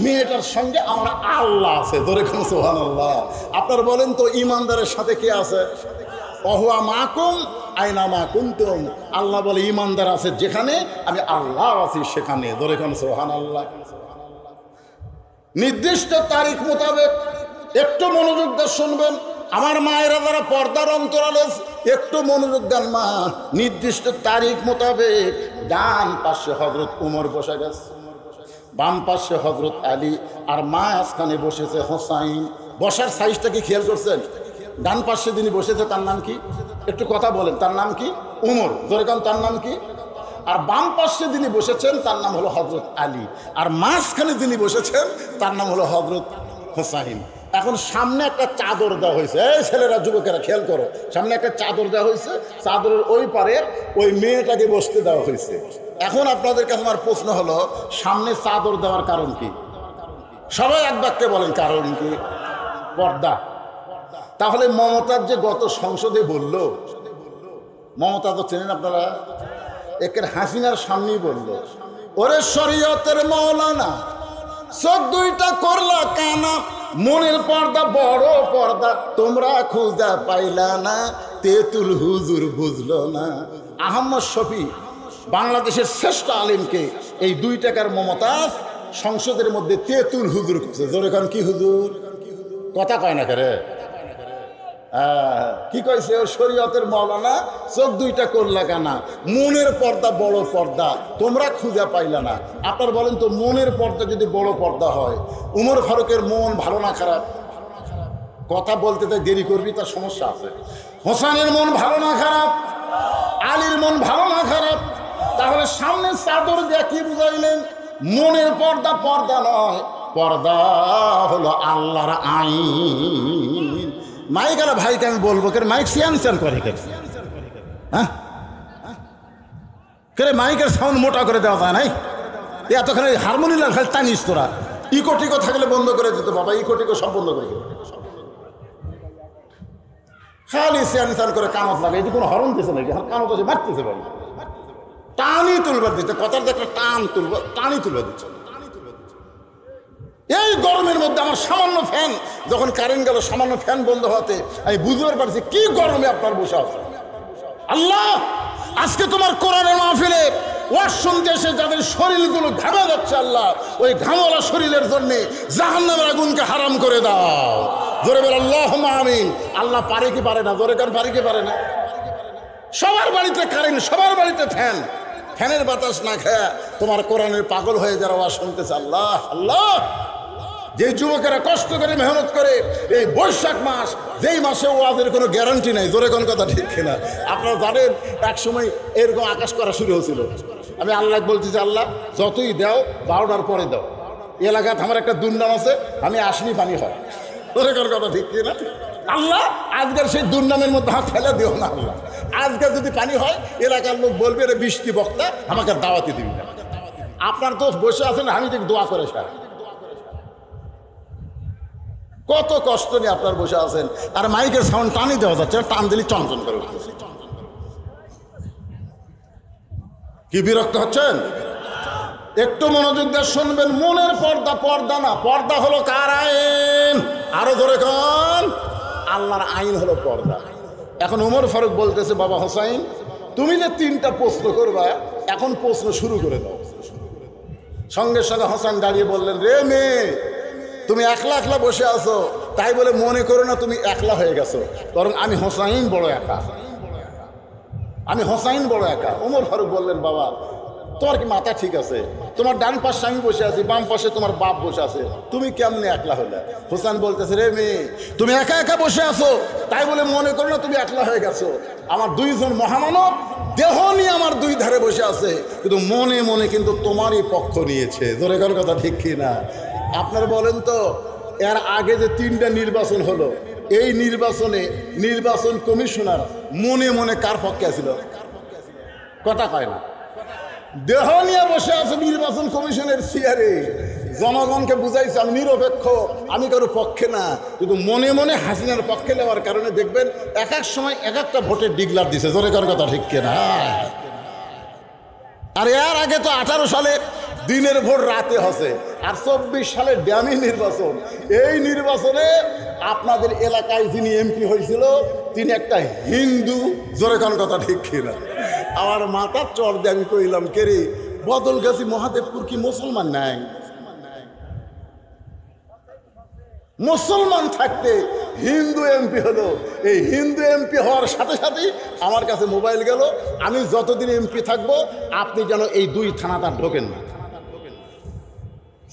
মেয়েটার সঙ্গে আমার আল্লাহ আছে। ধরে কোন সুবহানাল্লাহ। আপনার বলেন তো ইমানদারের সাথে কে আছে? অহুয়া মাকুম আইনা মা কুনতুম। আল্লাহ বলে ইমানদার আছে যেখানে, আমি আল্লাহ আছি সেখানে। ধরে কোন সুবহানাল্লাহ। নির্দিষ্ট তারিখ মোতাবেক একটু মনোযোগ দিয়ে শুনবেন। আমার মায়েরা যারা পর্দার অন্তরালে একটু মনোযোগ দেন মা। নির্দিষ্ট তারিখ মোতাবেক ডান পাশে হযরত উমর বসে গেছে, বাম পাশে হযরত আলী, আর মাঝখানে বসেছে হোসাইন। বসার সাইজটা কি খেয়াল করছেন? ডান পাশে যিনি বসেছে তার নাম কি? একটু কথা বলেন, তার নাম কি? উমর। যেরকম তার নাম কি? আর বাম পাশে যিনি বসেছেন তার নাম হলো হযরত আলী, আর মাঝখানে যিনি বসেছেন তার নাম হলো হযরত হোসাইন। এখন সামনে একটা চাদর দেওয়া হয়েছে। এই ছেলেরা, যুবকেরা খেয়াল করো, সামনে একটা চাদর দেওয়া হয়েছে, চাদরের ওই পারে ওই মেয়েটাকে বসতে দেওয়া হয়েছে। এখন আপনাদের কাছে আমার প্রশ্ন হলো, সামনে চাদর দেওয়ার কারণ কি? সবাই এক বাক্যে বলেন, কারণ কি? পর্দা। তাহলে মমতাজ যে গত সংসদে বলল, মমতা তো চেনেন আপনারা, একের হাসিনার সামনেই বলল, ওরে শরীয়তের মৌলানা চোখ দুইটা করলা কানা, মনের পর্দা বড় পর্দা তোমরা খুঁজা পাইলা না, তেতুল হুজুর বুঝলো না। আহমদ শফি বাংলাদেশের শ্রেষ্ঠ আলেমকে এই 2 টাকার মমতাজ সংসদের মধ্যে তেতুল হুজুর করছে। জোরে কান কি হুজুর? কথা কয় না করে। কি কইছে? ও শরীয়তের মৌলানা চোখ দুইটা করলা কানা, মনের পর্দা বড় পর্দা তোমরা খুঁজে পাইলা না। আপনার বলেন তো, মনের পর্দা যদি বড় পর্দা হয়, উমর ফারুকের মন ভালো না খারাপ? কথা বলতে তাই দেরি করবি, তার সমস্যা আছে। হোসেনের মন ভালো না খারাপ? আলীর মন ভালো না খারাপ? তাহলে সামনে চাদর দিয়ে কি বুঝাইলেন? মনের পর্দা পর্দা নয়, পর্দা হলো আল্লাহর আইন। মাইক আলা ভাইকে আমি বলবো, কে মাইক সিয়ান সিয়ান করে কে? হ্যাঁ, কে মাইকের সাউন্ড মোটা করে দেওয়া যায় নাই? এতখানি হারমোনিয়াম খালি টানিস তোরা। ইকো টিকো থাকলে বন্ধ করে দিত বাবা, ইকো টিকো সব বন্ধ করে দিত। খালি সিয়ান সিয়ান করে কানত লাগে। এটি কোনো হরণ দিছে নাকি? কানত আছে মারতেছে বাড়ি, টানি তুলবার দিচ্ছে। কথার দেখলে টান তুলব, টানি তুলবার দিচ্ছে। এই গরমের মধ্যে আমার সামান্য ফ্যান, যখন কারেন্ট গেল সামান্য ফ্যান বন্ধ হতে আমি বুঝতে পারছি কি গরমে আপনার বসে আছে। আল্লাহ, আজকে তোমার কোরআনের মাহফিলে ওয়াজ শুনতে এসে যাদের শরীরগুলো ঘামে যাচ্ছে, আল্লাহ ওই ঘামওয়ালা শরীরের জন্য জাহান্নামের আগুনকে হারাম করে দাও। জোরে বল আল্লাহুম্মা আমিন। আল্লাহ পারে কি পারে না? জোরে কার পারে কি পারে না? সবার বাড়িতে কারেন্ট, সবার বাড়িতে ফ্যান, ফ্যানের বাতাস না খায় তোমার কোরআনের পাগল হয়ে যারা ওয়াজ শুনতেছে। আল্লাহ আল্লাহ, যে যুবকেরা কষ্ট করে মেহনত করে এই বৈশাখ মাস, যেই মাসে ওয়াজের কোনো গ্যারান্টি নাই। জোরে কোন কথা ঠিক কিনা? আপনারা জানেন এক সময় এরকম আকাশ করা শুরু হয়েছিল। আমি আল্লাহ বলতেছি, আল্লাহ যতই দাও 12টার পরে দাও। এলাকাতে আমার একটা দুর্নাম আছে, আমি আসনি পানি হয়। জোরে কোন কথা ঠিক কিনা? আল্লাহ আজকের সেই দুর্নামের মধ্যে হাত ফেলে দিও না। আল্লাহ আজকে যদি পানি হয় এলাকার লোক বলবে এটা বৃষ্টি বক্তা, আমাকে দাওয়াতি দিবি না। আপনার তো বসে আছেন, আমি ঠিক দোয়া করে সার। কত কষ্ট নিয়ে আপনার বসে আছেন, আর মাইকের সাউন্ড টানি দেওয়া যাচ্ছে, টান দিলে চঞ্চন করে উঠতেছে। কি বিরক্ত হচ্ছেন? একটু মনোযোগ দিয়ে শুনবেন। মনের পর্দা পর্দা না, পর্দা হলো কার আইন? আরো ধরে কন, আল্লাহর আইন হলো পর্দা। এখন উমর ফারুক বলতেছে, বাবা হোসাইন তুমি যে 3টা প্রশ্ন করবা, এখন প্রশ্ন শুরু করে দাও। সঙ্গে সঙ্গে হোসেন দাঁড়িয়ে বললেন, রে মেয়ে, তুমি একলা একলা বসে আছো, তাই বলে মনে করো না তুমি একলা হয়ে গেছো, বরং আমি হোসাইন বড় একা, আমি হোসাইন বড় একা। উমর ফারুক বললেন, বাবা তোমার কি মাথা ঠিক আছে? তোমার ডান পাশে আমি বসে আছি, বাম পাশে তোমার বাপ বসে আছে, তুমি কেমনে একলা হলে? হোসেন বলতেছে, রে মেয়ে, তুমি একা একা বসে আছো, তাই বলে মনে করো না তুমি একলা হয়ে গেছো। আমার 2 জন মহামানব দেহ নিয়ে আমার 2 ধারে বসে আছে, কিন্তু মনে মনে কিন্তু তোমারই পক্ষ নিয়েছে। জোরে কার কথা ঠিক কি না? আপনার বলেন তো, এর আগে যে 3টা নির্বাচন হলো, এই নির্বাচনে নির্বাচন কমিশনার মনে মনে কার পক্ষে ছিল? কথা কয় না। দেহ নিয়ে বসে আছে নির্বাচন কমিশনের চেয়ারে, জনগণকে বুঝাইছে আমি নিরপেক্ষ, আমি কারো পক্ষে না, কিন্তু মনে মনে হাসিনার পক্ষে নেওয়ার কারণে দেখবেন এক এক সময় এক একটা ভোটের ডিগলার দিছে। জোরে কার কথা ঠিক কিনা? আর এর আগে তো 18 সালে দিনের ভোট রাতে হসে, আর 24 সালে ড্যামি নির্বাচন। এই নির্বাচনে আপনাদের এলাকায় যিনি এমপি হয়েছিল তিনি একটা হিন্দু। জোরে কার কথা ঠিক কিনা? আমার মাথার চর দিয়ে আমি কইলাম, কে রে বদলগাছি মহাদেবপুর কি মুসলমান নাই? মুসলমান থাকতে হিন্দু এমপি হলো। এই হিন্দু এমপি হওয়ার সাথে সাথেই আমার কাছে মোবাইল গেল, আমি যতদিন এমপি থাকবো আপনি যেন এই 2 থানাটা ঢোকেন না।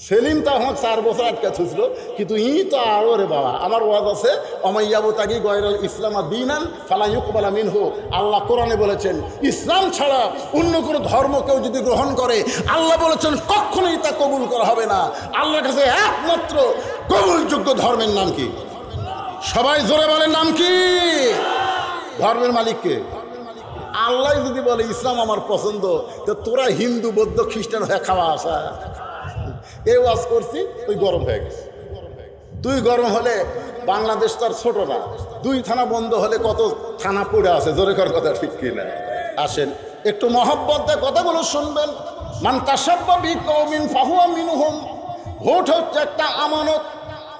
সেলিম তো আমার 4 বছর আটকা ছিল, কিন্তু তো আরো রে বাবা, আমার ওয়াজ আছে অমাইয়াবু তাগি গয়রুল ইসলাম দীনান ফালা ইউকবালা মিনহু। আল্লাহ কোরআনে বলেছেন ইসলাম ছাড়া অন্য কোনো ধর্ম কেউ যদি গ্রহণ করে, আল্লাহ বলেছেন কখনোই তা কবুল করা হবে না। আল্লাহর কাছে একমাত্র কবুলযোগ্য ধর্মের নাম কি? সবাই জোরে বলেন নাম কি? ধর্মের মালিককে আল্লাহ যদি বলে ইসলাম আমার পছন্দ, তো তোরা হিন্দু বৌদ্ধ খ্রিস্টান হয়ে খাওয়া আসা। এই ওয়াজ করছি, তুই গরম হয়ে গেছে। তুই গরম হলে বাংলাদেশ তার ছোট না, 2 থানা বন্ধ হলে কত থানা পড়ে আছে। জোরে কর কথা ঠিক কিনা? আসেন একটু মহব্বত দিয়ে কথাগুলো শুনবেন। মান তাসাব্বা বিকওমিন ফাহুয়া মিনহুম। ভোট হচ্ছে একটা আমানত।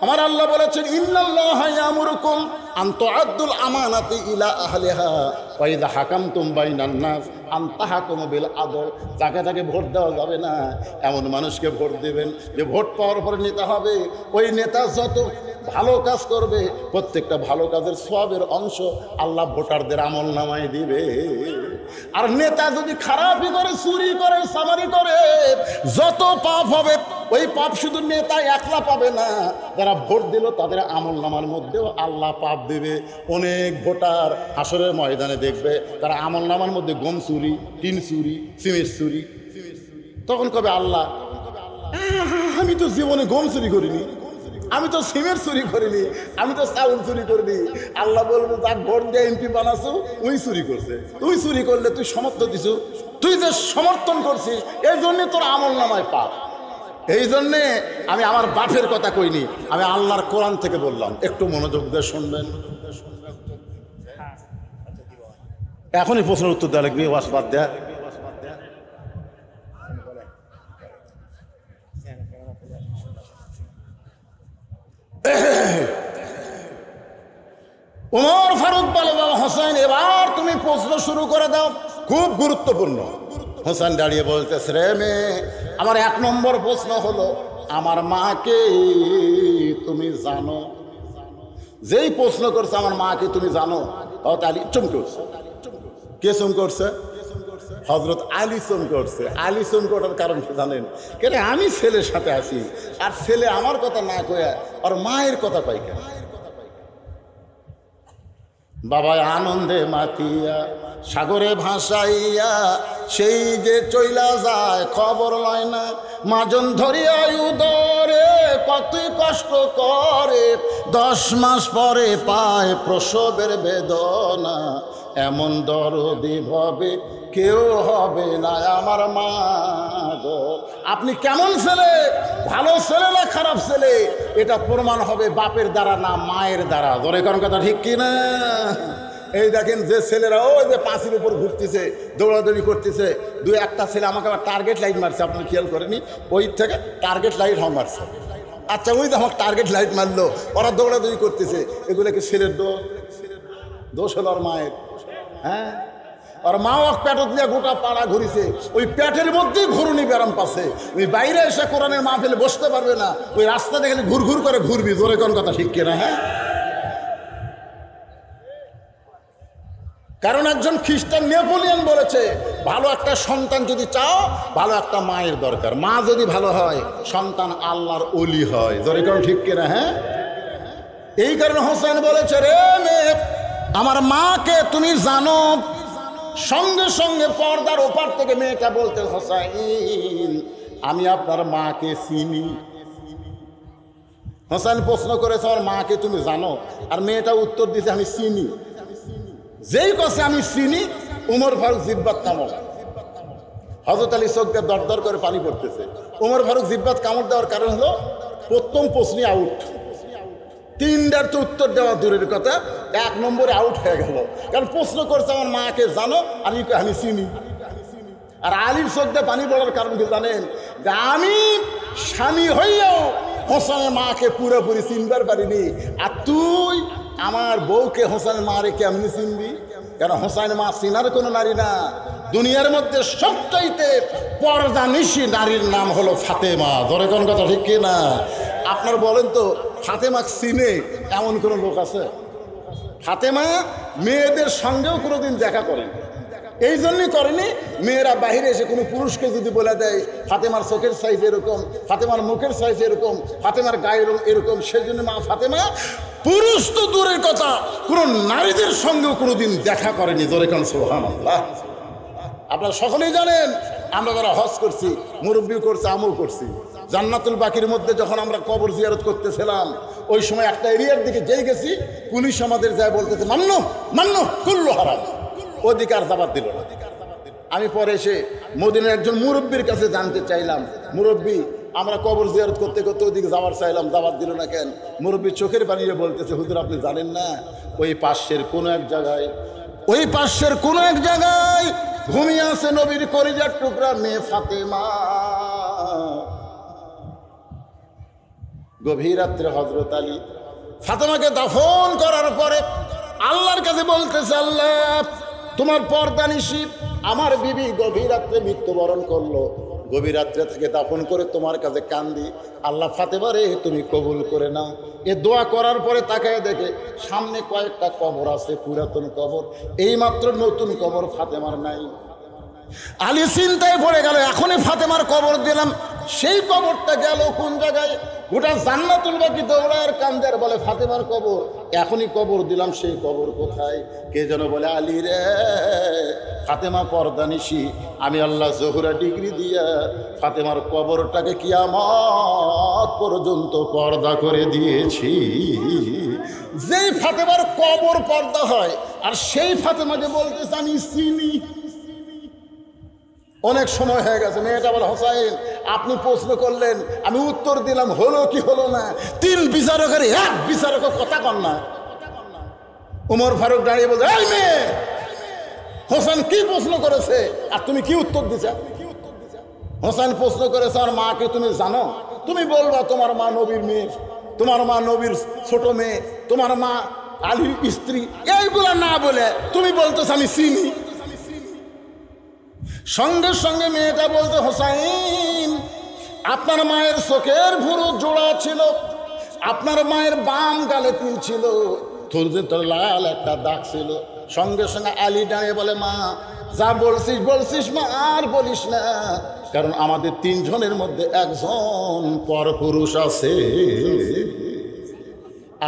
আমার আল্লাহ বলেছেন ইন্নাল্লাহা ইয়ামুরুকুম আন তুআদ্দুল আমানাতি ইলা আহলিহা ওয়া ইযা হাকামতুম বাইনান নাস আন তাহকুমু বিল আদল। যাকে যাকে ভোট দেওয়া যাবে না এমন মানুষকে ভোট দেবেন যে ভোট পাওয়ার পরে নেতা হবে। ওই নেতা যত ভালো কাজ করবে প্রত্যেকটা ভালো কাজের সওয়াবের অংশ আল্লাহ ভোটারদের আমলনামায় দিবে। আর নেতা যদি খারাপই করে, চুরি করে, সামারি করে, যত পাপ হবে ওই পাপ শুধু নেতা একলা পাবে না, যারা ভোট দিল তাদের আমলনামার মধ্যেও আল্লাহ পাপ দেবে। অনেক ভোটার হাসরের ময়দানে দেখবে তারা আমলনামার মধ্যে গম চুরি, টিন চুরি, সিমেন্ট চুরি। তখন কবে আল্লাহ, আমি তো জীবনে গম চুরি করিনি, আমি তো সিমেন্ট চুরি করিনি, আমি তো চাউল চুরি করিনি। আল্লাহ বলবো তার ভোট দিয়ে এমপি বানাছো, ওই চুরি করছে। তুই চুরি করলে তুই সমর্থন দিছু, তুই যে সমর্থন করছিস এই জন্যে তোর আমলনামায় পাপ। এই জন্যে আমি আমার বাপের কথা কইনি, আমি আল্লাহর কোরআন থেকে বললাম। একটু মনোযোগ দিয়ে শুনবেন। এখনই প্রশ্নের উত্তর দেওয়া লাগবে, ওয়াজ বাদ দেয়া। ওমর ফারুক বলে বাবা হোসেন এবার তুমি প্রশ্ন শুরু করে দাও, খুব গুরুত্বপূর্ণ। হোসেন দাঁড়িয়ে বলতেছে, রে মেয়ে, আমার 1 নম্বর প্রশ্ন হলো আমার মাকে তুমি জানো? যেই প্রশ্ন করছে আমার মাকে তুমি জানো, আলী চুম করছে। কে চুম করছে? হজরত আলী চুম করছে। আলী চুম করার কারণ কি জানেন? কেন আমি ছেলের সাথে আছি, আর ছেলে আমার কথা না কয়া আর মায়ের কথা পাই কেন? বাবা আনন্দে মাতিয়া সাগরে ভাসাইয়া সেই যে চইলা যায় খবর লয় না। মাজন ধরিয়া উদরে কতই কষ্ট করে, 10 মাস পরে পায় প্রসবের বেদনা। এমন দরদি ভাবে কেউ হবে না আমার মা গো। আপনি কেমন ছেলে, ভালো ছেলে না খারাপ ছেলে, এটা প্রমাণ হবে বাপের দ্বারা না মায়ের দ্বারা। ধরে কোন কথা ঠিক কিনা? এই দেখেন যে ছেলেরা ওই যে পাঁচির উপর ঘুরতেছে, দৌড়াদৌড়ি করতেছে, 2-1টা ছেলে আমাকে আবার টার্গেট লাইট মারছে, আপনি খেয়াল করেনি? ওই থেকে টার্গেট লাইট মারছে। আচ্ছা ওই যে আমার টার্গেট লাইট মারলো, ওরা দৌড়াদৌড়ি করতেছে, এগুলো কি ছেলের দোষ? দোষ হলো আর মায়ের। হ্যাঁ, আর মাও পেটত দিয়ে গোটা পাড়া ঘুরিছে, ওই পেটের মধ্যেই ঘুরুনি ব্যারাম পাচ্ছে। ওই বাইরে এসে কোরআনের মাহফিলে বসতে পারবে না, ওই রাস্তা দেখলে ঘুর ঘুর করে ঘুরবি। জোরে কোন কথা ঠিক কিনা? হ্যাঁ, কারণ একজন খ্রিস্টান নেপোলিয়ন বলেছে ভালো একটা সন্তান যদি চাও ভালো একটা মায়ের দরকার। মা যদি ভালো হয় সন্তান আল্লাহর ওলি হয়। জোরে কোন ঠিক কিনা? হ্যাঁ, এই কারণে হোসেন বলেছে, রে মেয়ে, আমার মাকে তুমি জানো? সঙ্গে সঙ্গে পর্দার ওপার থেকে মেয়েটা বলতে, হোসেন আমি আপনার মাকে চিনি। হোসেন প্রশ্ন করেছে আমার মাকে তুমি জানো? আর মেয়েটা উত্তর দিয়েছে আমি চিনি। যেই কথা আমি চিনি, উমর ফারুক জিব্বাত কামড়। হযরত আলী চোখে দরদর করে পানি পড়তেছে। উমর ফারুক জিব্বাত কামড় দেওয়ার কারণ হলো প্রথম প্রশ্নই আউট। তিনটার তো উত্তর দেওয়া দূরের কথা, 1 নম্বরে আউট হয়ে গেল। কারণ প্রশ্ন করছে আমার মাকে জানো, আমি চিনি। আর আলীর চোখে পানি পড়ার কারণ কি জানেন? যে আমি স্বামী হইয়াও হোসেনের মাকে পুরোপুরি চিনবার পারিনি, আর তুই আমার বউকে হোসেনের মারে কেমনি চিনবি? কেন হোসেনের মা চিনার কোনো নারী না। দুনিয়ার মধ্যে সবচাইতে পর্দানিশী নারীর নাম হলো ফাতেমা। ধরে কোন কথা ঠিক কি না? আপনার বলেন তো, ফাতেমা চিনে এমন কোনো লোক আছে? ফাতেমা মেয়েদের সঙ্গেও কোনোদিন দেখা করেন, এই জন্যই করেনি। মেয়েরা বাহিরে এসে কোনো পুরুষকে যদি বলে দেয় ফাতেমার চোখের সাইজ এরকম, ফাতেমার মুখের সাইজ এরকম, ফাতেমার গায়ের রং এরকম, সেই জন্য মা ফাতেমা পুরুষ তো দূরের কথা কোনো নারীদের সঙ্গেও কোনোদিন দেখা করেনি। জোরে কান সুবহানাল্লাহ। আপনারা সকলেই জানেন, আমরা যারা হজ করছি, মুরব্বিও করছে, আমও করছি, জান্নাতুল বাকির মধ্যে যখন আমরা কবর জিয়ারত করতেছিলাম, ওই সময় একটা এরিয়ার দিকে যেই গেছি, পুলিশ আমাদের যায় বলতেছে মান্য কুল্লু হারাম। ওদিকে আর জবাব দিল না। আমি পরে এসে মদিনার একজন মুরব্বীর কাছে জানতে চাইলাম, মুরব্বী আমরা কবর জিয়ারত করতে করতে ওদিকে যাওয়ার চাইলাম, জবাব দিল না কেন? মুরব্বী চোখের পানিয়ে বলতেছে, হুজুর আপনি জানেন না, ওই পাশের কোনো এক জায়গায় ঘুমিয়ে আছে নবীর কলিজার টুকরা মেয়ে ফাতেমা। গভীর রাত্রে হযরত আলী ফাতেমাকে দাফন করার পরে আল্লাহর কাছে বলতেছে, আল্লাহ তোমার পর্দানিশী আমার বিবি গভীর রাত্রে মৃত্যুবরণ করলো, গভীর রাত্রে থেকে দাফন করে তোমার কাছে কান্দি, আল্লাহ ফাতেমারে তুমি কবুল করে নাও। এ দোয়া করার পরে তাকায় দেখে সামনে কয়েকটা কবর আছে, পুরাতন কবর, এইমাত্র নতুন কবর ফাতেমার নাই। আলী চিন্তায় পড়ে গেল, এখনই ফাতেমার কবর দিলাম, সেই কবরটা গেল কোন জায়গায়? গোটা জান্নাতুল বাকি দৌড়ার কান্দার বলে ফাতেমার কবর, এখনই কবর দিলাম, সেই কবর কোথায়? কে যেন বলে, আলী রে, ফাতেমা পর্দানিশী, আমি আল্লাহ জহুরা ডিগ্রি দিয়া ফাতেমার কবরটাকে কিয়ামত পর্যন্ত পর্দা করে দিয়েছি। যেই ফাতেমার কবর পর্দা হয়, আর সেই ফাতেমাকে বলতেছে আমি চিনি। অনেক সময় হয়ে গেছে, মেয়েটা বলে, হোসাইন আপনি প্রশ্ন করলেন, আমি উত্তর দিলাম, হলো কি হলো না? 3 বিচারকের 1 বিচারক কথা কন না। উমর ফারুক দাঁড়িয়ে বলছে, এই মেয়ে, হোসেন কি প্রশ্ন করেছে আর তুমি কি উত্তর দিছো? হোসেন প্রশ্ন করেছে আর মাকে তুমি জানো? তুমি বলবা তোমার মা নবীর মেয়ে, তোমার মা নবীর ছোট মেয়ে, তোমার মা আলীর স্ত্রী, এইগুলা না বলে তুমি বলতেছ আমি চিনি। সঙ্গে সঙ্গে মেয়েটা বলতে, হোসাইন আপনার মায়ের চোখের ভুরু জোড়া ছিল, আপনার মায়ের বাম গালে তিল ছিল, থুরজিতে লাল একটা দাগ ছিল। সঙ্গে সঙ্গে আলী দাঁড়িয়ে বলে, মা যা বলছিস মা, আর বলিস না, কারণ আমাদের 3 জনের মধ্যে একজন পরপুরুষ আছে।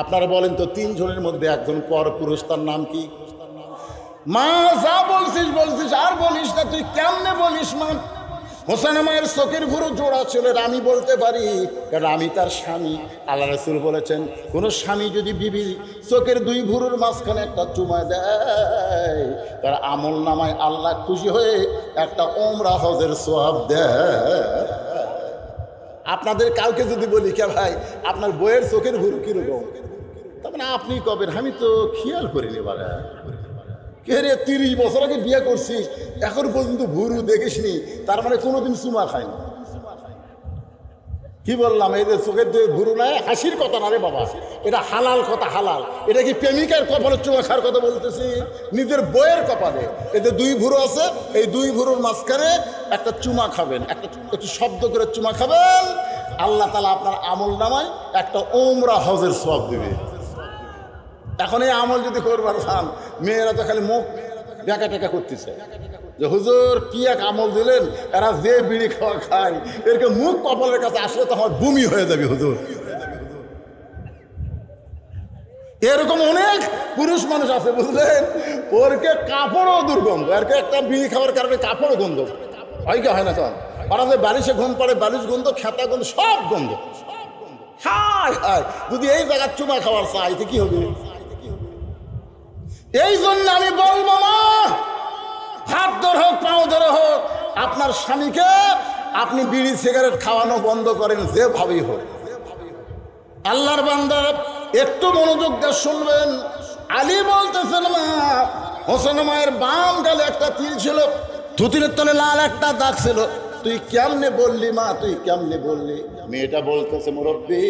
আপনারা বলেন তো, 3 জনের মধ্যে একজন পরপুরুষ, তার নাম কি? মা যা বলছিস আর বলিস না, তুই কেমনে বলিস মা? হোসেন মায়ের চোখের ভুরু জোড়া ছিল, আমি বলতে পারি, কারণ আমি তার স্বামী। আল্লাহ রাসূল বলেছেন, কোন স্বামী যদি বিবি চোখের 2 ভুরুর মাঝখানে একটা চুমা দেয়, তার আমল নামায় আল্লাহ খুশি হয়ে একটা ওমরা হজের সওয়াব দেয়। আপনাদের কাউকে যদি বলি, কে ভাই আপনার বইয়ের চোখের ভুরু কিরকম, তখন আপনি কবেন, আমি তো খেয়াল করিনি বাবা। কে রে, 30 বছর আগে বিয়ে করছিস, এখন পর্যন্ত ভুরু দেখিসনি, তার মানে কোনোদিন চুমা খায়নি। কি বললাম, এই যে চোখের যে ভুরু নাই, হাসির কথা না রে বাবা, এটা হালাল কথা, হালাল। এটা কি প্রেমিকার কপালে চুমা খাওয়ার কথা বলতেছি? নিজের বইয়ের কপালে এই যে 2 ভুরু আছে, এই 2 ভুরুর মাঝখানে একটা চুমা খাবেন, একটু শব্দ করে চুমা খাবেন, আল্লাহ তাআলা আপনার আমল নামায় একটা ওমরা হজের সওয়াব দিবে। এখন এই আমল যদি করবার চান, মেয়েরা তো খালি মুখ বেঁকা টেকা করতেছে যে হুজুর কি এক আমল দিলেন, এরা যে বিড়ি খাওয়া খায়, এরকে মুখ কপালের কাছে আসলে তো আমার বমি হয়ে যাবে হুজুর। এরকম অনেক পুরুষ মানুষ আছে বুঝলেন, ওরকে কাপড়ও দুর্গন্ধ, এরকে একটা বিড়ি খাওয়ার কারণে কাপড়ও গন্ধ হয়, কি হয় না? তখন ওরা যে বালিশে ঘুম পড়ে, বালিশ গন্ধ, খেতা গন্ধ, সব গন্ধ। হায় হায়, যদি এই জায়গায় চুমা খাওয়ার চাইতে কি হবে? এই জন্য আমি বলবো না, হাত ধরে হোক পাও ধরে হোক আপনার স্বামীকে আপনি বিড়ি সিগারেট খাওয়ানো বন্ধ করেন, যেভাবেই হোক। আল্লাহর বান্দা একটু মনোযোগ দিয়ে শুনবেন। আলী বলতেছেন, মা হোসেন মায়ের বাম গালে একটা তিল ছিল, থুতির তলে লাল একটা দাগ ছিল, তুই কেমনে বললি মা, তুই কেমনে বললি? মেয়েটা বলতেছে, মুরব্বী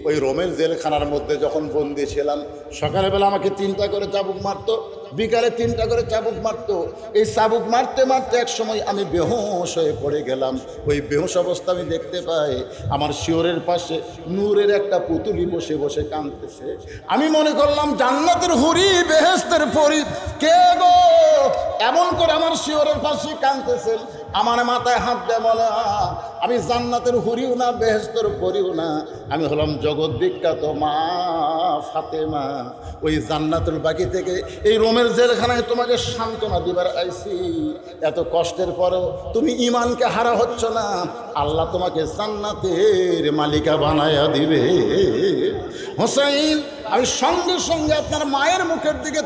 ওই রোমের জেলখানার মধ্যে যখন বন্দি ছিলাম, সকালবেলা আমাকে 3টা করে চাবুক মারতো, বিকালে 3টা করে চাবুক মারতো। এই চাবুক মারতে মারতে এক সময় আমি বেহুশ হয়ে পড়ে গেলাম। ওই বেহুশ অবস্থা আমি দেখতে পাই আমার শিওরের পাশে নূরের একটা পুতুলি বসে বসে কাঁদতেছে। আমি মনে করলাম জান্নাতের হুরি, বেহেশতের পরি, কে গো এমন করে আমার শিওরের পাশে কাঁদতেছেন। আমার মাথায় হাত দেয়, বলে আমি জান্নাতের হুরিও না, বেহেশতের পরিও না, আমি হলাম জগৎ বিখ্যাত মা ফাতেমা। ওই জান্নাতুল বাকি থেকে এই রোমের জেলখানায় তোমাকে সান্ত্বনা দিবার আইছি। এত কষ্টের পরেও তুমি ইমানকে হারা হচ্ছ না, আল্লাহ তোমাকে জান্নাতের মালিকা বানায়া দিবে। হোসেন, আমি সঙ্গে সঙ্গে আপনার মায়ের মুখের দিকে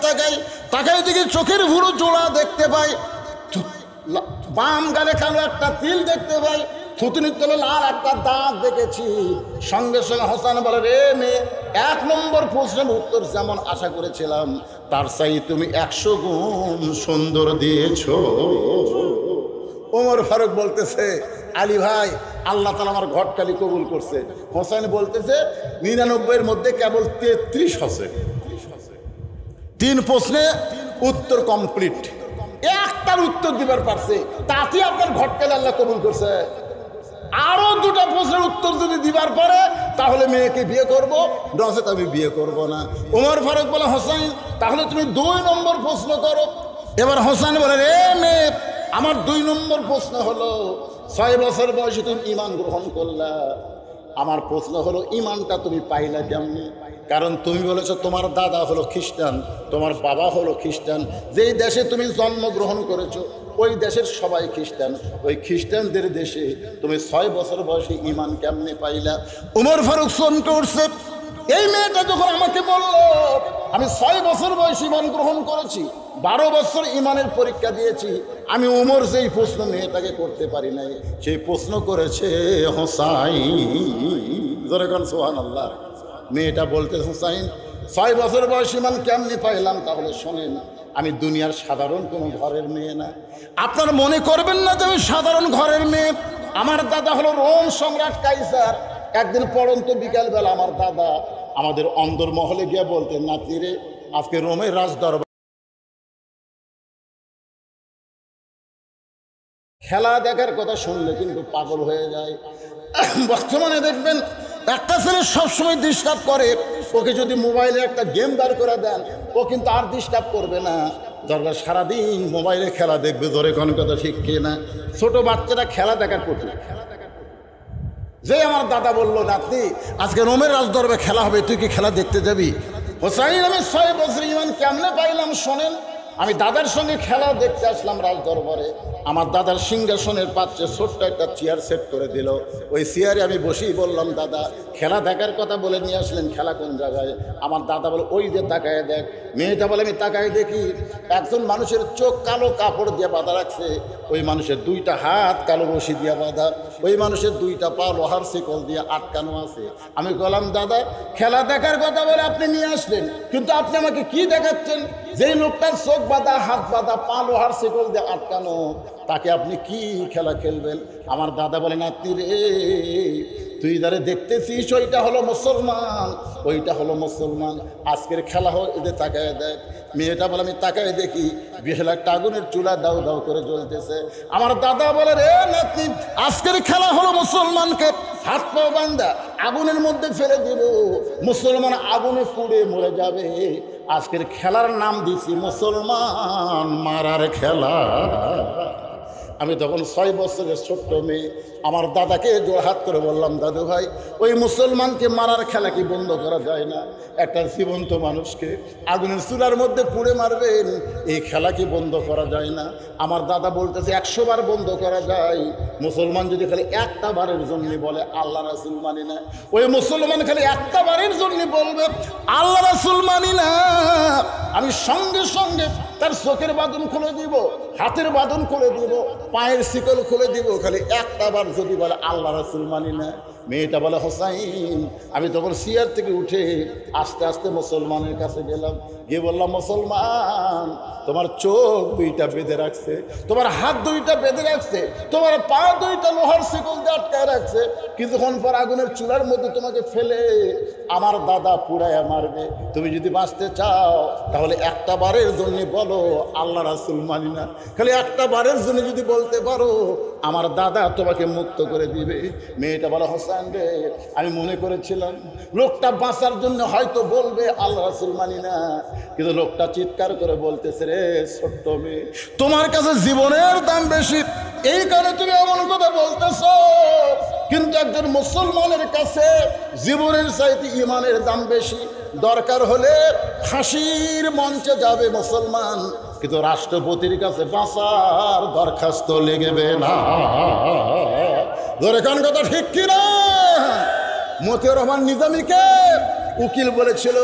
তাকাই দিকে চোখের ভুরু জোড়া দেখতে পাই, বাম গালে কালো একটা তিল দেখতে পাই, থুতনির তলে লাল একটা দাগ দেখেছি। সঙ্গে সঙ্গে হোসেন বলে, রে মেয়ে, 1 নম্বর প্রশ্নের উত্তর যেমন আশা করেছিলাম তার চাই তুমি 100 গুণ সুন্দর দিয়েছ। ওমর ফারুক বলতেছে, আলী ভাই আল্লাহ তাআলা আমার ঘটকালি কবুল করছে। হোসেন বলতেছে 99-এর মধ্যে কেবল 33 হচ্ছে। 3 প্রশ্নে উত্তর কমপ্লিট, একটার উত্তর দিবার পারছে, তাতে আপনার ঘটকালি আল্লাহ কবুল করছে। আরো 2টা প্রশ্নের উত্তর যদি দিবার পরে তাহলে মেয়েকে বিয়ে করব, নচেত আমি বিয়ে করব না। ওমর ফারুক বলে, হোসেন তাহলে তুমি 2 নম্বর প্রশ্ন করো। এবার হোসেন বলে, রে মেয়ে, আমার 2 নম্বর প্রশ্ন হলো 6 বছর বয়সে তুমি ঈমান গ্রহণ করলা। আমার প্রশ্ন হলো ঈমানটা তুমি পাইলা কেমনে? কারণ তুমি বলেছো তোমার দাদা হলো খ্রিস্টান, তোমার বাবা হলো খ্রিস্টান, যেই দেশে তুমি জন্মগ্রহণ করেছো ওই দেশের সবাই খ্রিস্টান, ওই খ্রিস্টানদের দেশে তুমি 6 বছর বয়সে ঈমান কেমনে পাইলা? ওমর ফারুক চমকে উঠছে। এই মেয়েটা যখন আমাকে বলল আমি 6 বছর বয়সে ঈমান গ্রহণ করেছি, 12 বছর ঈমানের পরীক্ষা দিয়েছি, আমি ওমর যেই প্রশ্ন মেয়েটাকে করতে পারি নাই সেই প্রশ্ন করেছে হোসাইন। জোরে কোন সুবহানাল্লাহ। মেয়েটা বলতে, হোসাইন 6 বছর বয়স ঈমান কেমনি পাইলাম? তাহলে শোনেন, আমি দুনিয়ার সাধারণ কোনো ঘরের মেয়ে না। আপনার মনে করবেন না যে আমি সাধারণ ঘরের মেয়ে। আমার দাদা হলো রোম সম্রাট কাইসার। একদিন পড়ন্ত বিকালবেলা আমার দাদা আমাদের অন্দরমহলে গিয়ে বলতেন, নাতি রে, আজকে রোমের রাজদরবার খেলা দেখার কথা শুনলে কিন্তু পাগল হয়ে যায়। বর্তমানে দেখবেন একটা ছেলে সবসময় ডিস্টার্ব করে, ওকে যদি মোবাইলে একটা গেম বার করে দেন ও কিন্তু আর ডিস্টার্ব করবে না, দরকার সারাদিন মোবাইলে খেলা দেখবে। ধরে কোন কথা ঠিক কে না? ছোট বাচ্চারা খেলা দেখার প্রতি যে আমার দাদা বলল, নাতি আজকে রোমের রাজদরবারে খেলা হবে, তুই কি খেলা দেখতে যাবি? হোসাইন, আমি 6 বছর ঈমান কেমনে পাইলাম শোনেন। আমি দাদার সঙ্গে খেলা দেখতে আসলাম রাজদরবারে। আমার দাদার সিংহাসনের পাশে ছোট্ট একটা চেয়ার সেট করে দিল। ওই চেয়ারে আমি বসেই বললাম, দাদা খেলা দেখার কথা বলে নিয়ে আসলেন, খেলা কোন জায়গায়? আমার দাদা বলে, ওই যে তাকায় দেখ। মেয়েটা বলে, আমি তাকায় দেখি একজন মানুষের চোখ কালো কাপড় দিয়ে বাঁধা রাখছে, ওই মানুষের 2টা হাত কালো রশি দিয়ে বাঁধা, ওই মানুষের 2টা পা লোহার শিকল দিয়ে আটকানো আছে। আমি বললাম, দাদা খেলা দেখার কথা বলে আপনি নিয়ে আসলেন, কিন্তু আপনি আমাকে কি দেখাচ্ছেন? যেই লোকটার চোখ বাঁধা, হাত বাঁধা, পা লোহার শিকল দিয়ে আটকানো, তাকে আপনি কি খেলা খেলবেন? আমার দাদা বলে, নাতি রে, তুই যারে দেখতেছিস ওইটা হলো মুসলমান, ওইটা হলো মুসলমান। আজকের খেলা হয় এদের তাকায় দেখ। মেয়েটা বলে, আমি তাকায় দেখি বিশাল একটা আগুনের চুলা দাউ দাউ করে জ্বলতেছে। আমার দাদা বলে, রে নাতি, আজকের খেলা হলো মুসলমানকে হাত পা বান্ধা আগুনের মধ্যে ফেলে দেব, মুসলমান আগুনে পুড়ে মরে যাবে। আজকের খেলার নাম দিছি মুসলমান মারার খেলা। আমি তখন 6 বছরের ছোট্ট মেয়ে, আমার দাদাকে জোড়হাত করে বললাম, দাদু ভাই ওই মুসলমানকে মারার খেলা কি বন্ধ করা যায় না? একটা জীবন্ত মানুষকে আগুনের চুলার মধ্যে পুড়ে মারবেন, এই খেলা কি বন্ধ করা যায় না? আমার দাদা বলতেছে 100 বার বন্ধ করা যায়। মুসলমান যদি খালি একটা বারের জন্য বলে আল্লাহ রাসূল মানি না, ওই মুসলমান খালি একটা বারের জন্য বলবে আল্লাহ রাসূল মানি না, আমি সঙ্গে সঙ্গে তার চোখের বাঁধন খুলে দিব, হাতের বাঁধন খুলে দিব, পায়ের শিকল খুলে দিব, খালি একটা বার যদি বলে আল্লাহ রাসূল মানি না। মেয়েটা বলে হোসাইন, আমি তখন চেয়ার থেকে উঠে আস্তে আস্তে মুসলমানের কাছে গেলাম, গিয়ে বললাম মুসলমান, তোমার চোখ দুইটা বেঁধে রাখছে, তোমার হাত দুইটা বেঁধে রাখছে, তোমার পা দুইটা লোহার শিকল দিয়ে আটকায় রাখছে, কিছুক্ষণ পর আগুনের চুলার মধ্যে তোমাকে ফেলে আমার দাদা পুড়াইয়া মারবে। তুমি যদি বাঁচতে চাও তাহলে একটা বারের জন্য বলো আল্লাহ রাসূল মানি না, খালি একটা বারের জন্য যদি বলতে পারো আমার দাদা তোমাকে মুক্ত করে দিবে। মেয়েটা বলে হোসেন রে, আমি মনে করেছিলাম লোকটা বাঁচার জন্য হয়তো বলবে আল্লাহ রাসূল মানি না, কিন্তু লোকটা চিৎকার করে বলতেছে রে ছোট্ট মেয়ে, তোমার কাছে জীবনের দাম বেশি, এই কারণে তুমি এমন কথা বলতেছ। কিন্তু একজন মুসলমানের কাছে জীবনের চাইতে ইমানের দাম বেশি। দরকার হলে ফাঁসির মঞ্চে যাবে মুসলমান, কিন্তু রাষ্ট্রপতির কাছে বাঁচার দরখাস্ত লেগেবে না। ধরে কোন কথা ঠিক কিনা? মতিউর রহমান নিজামীকে উকিল বলেছিল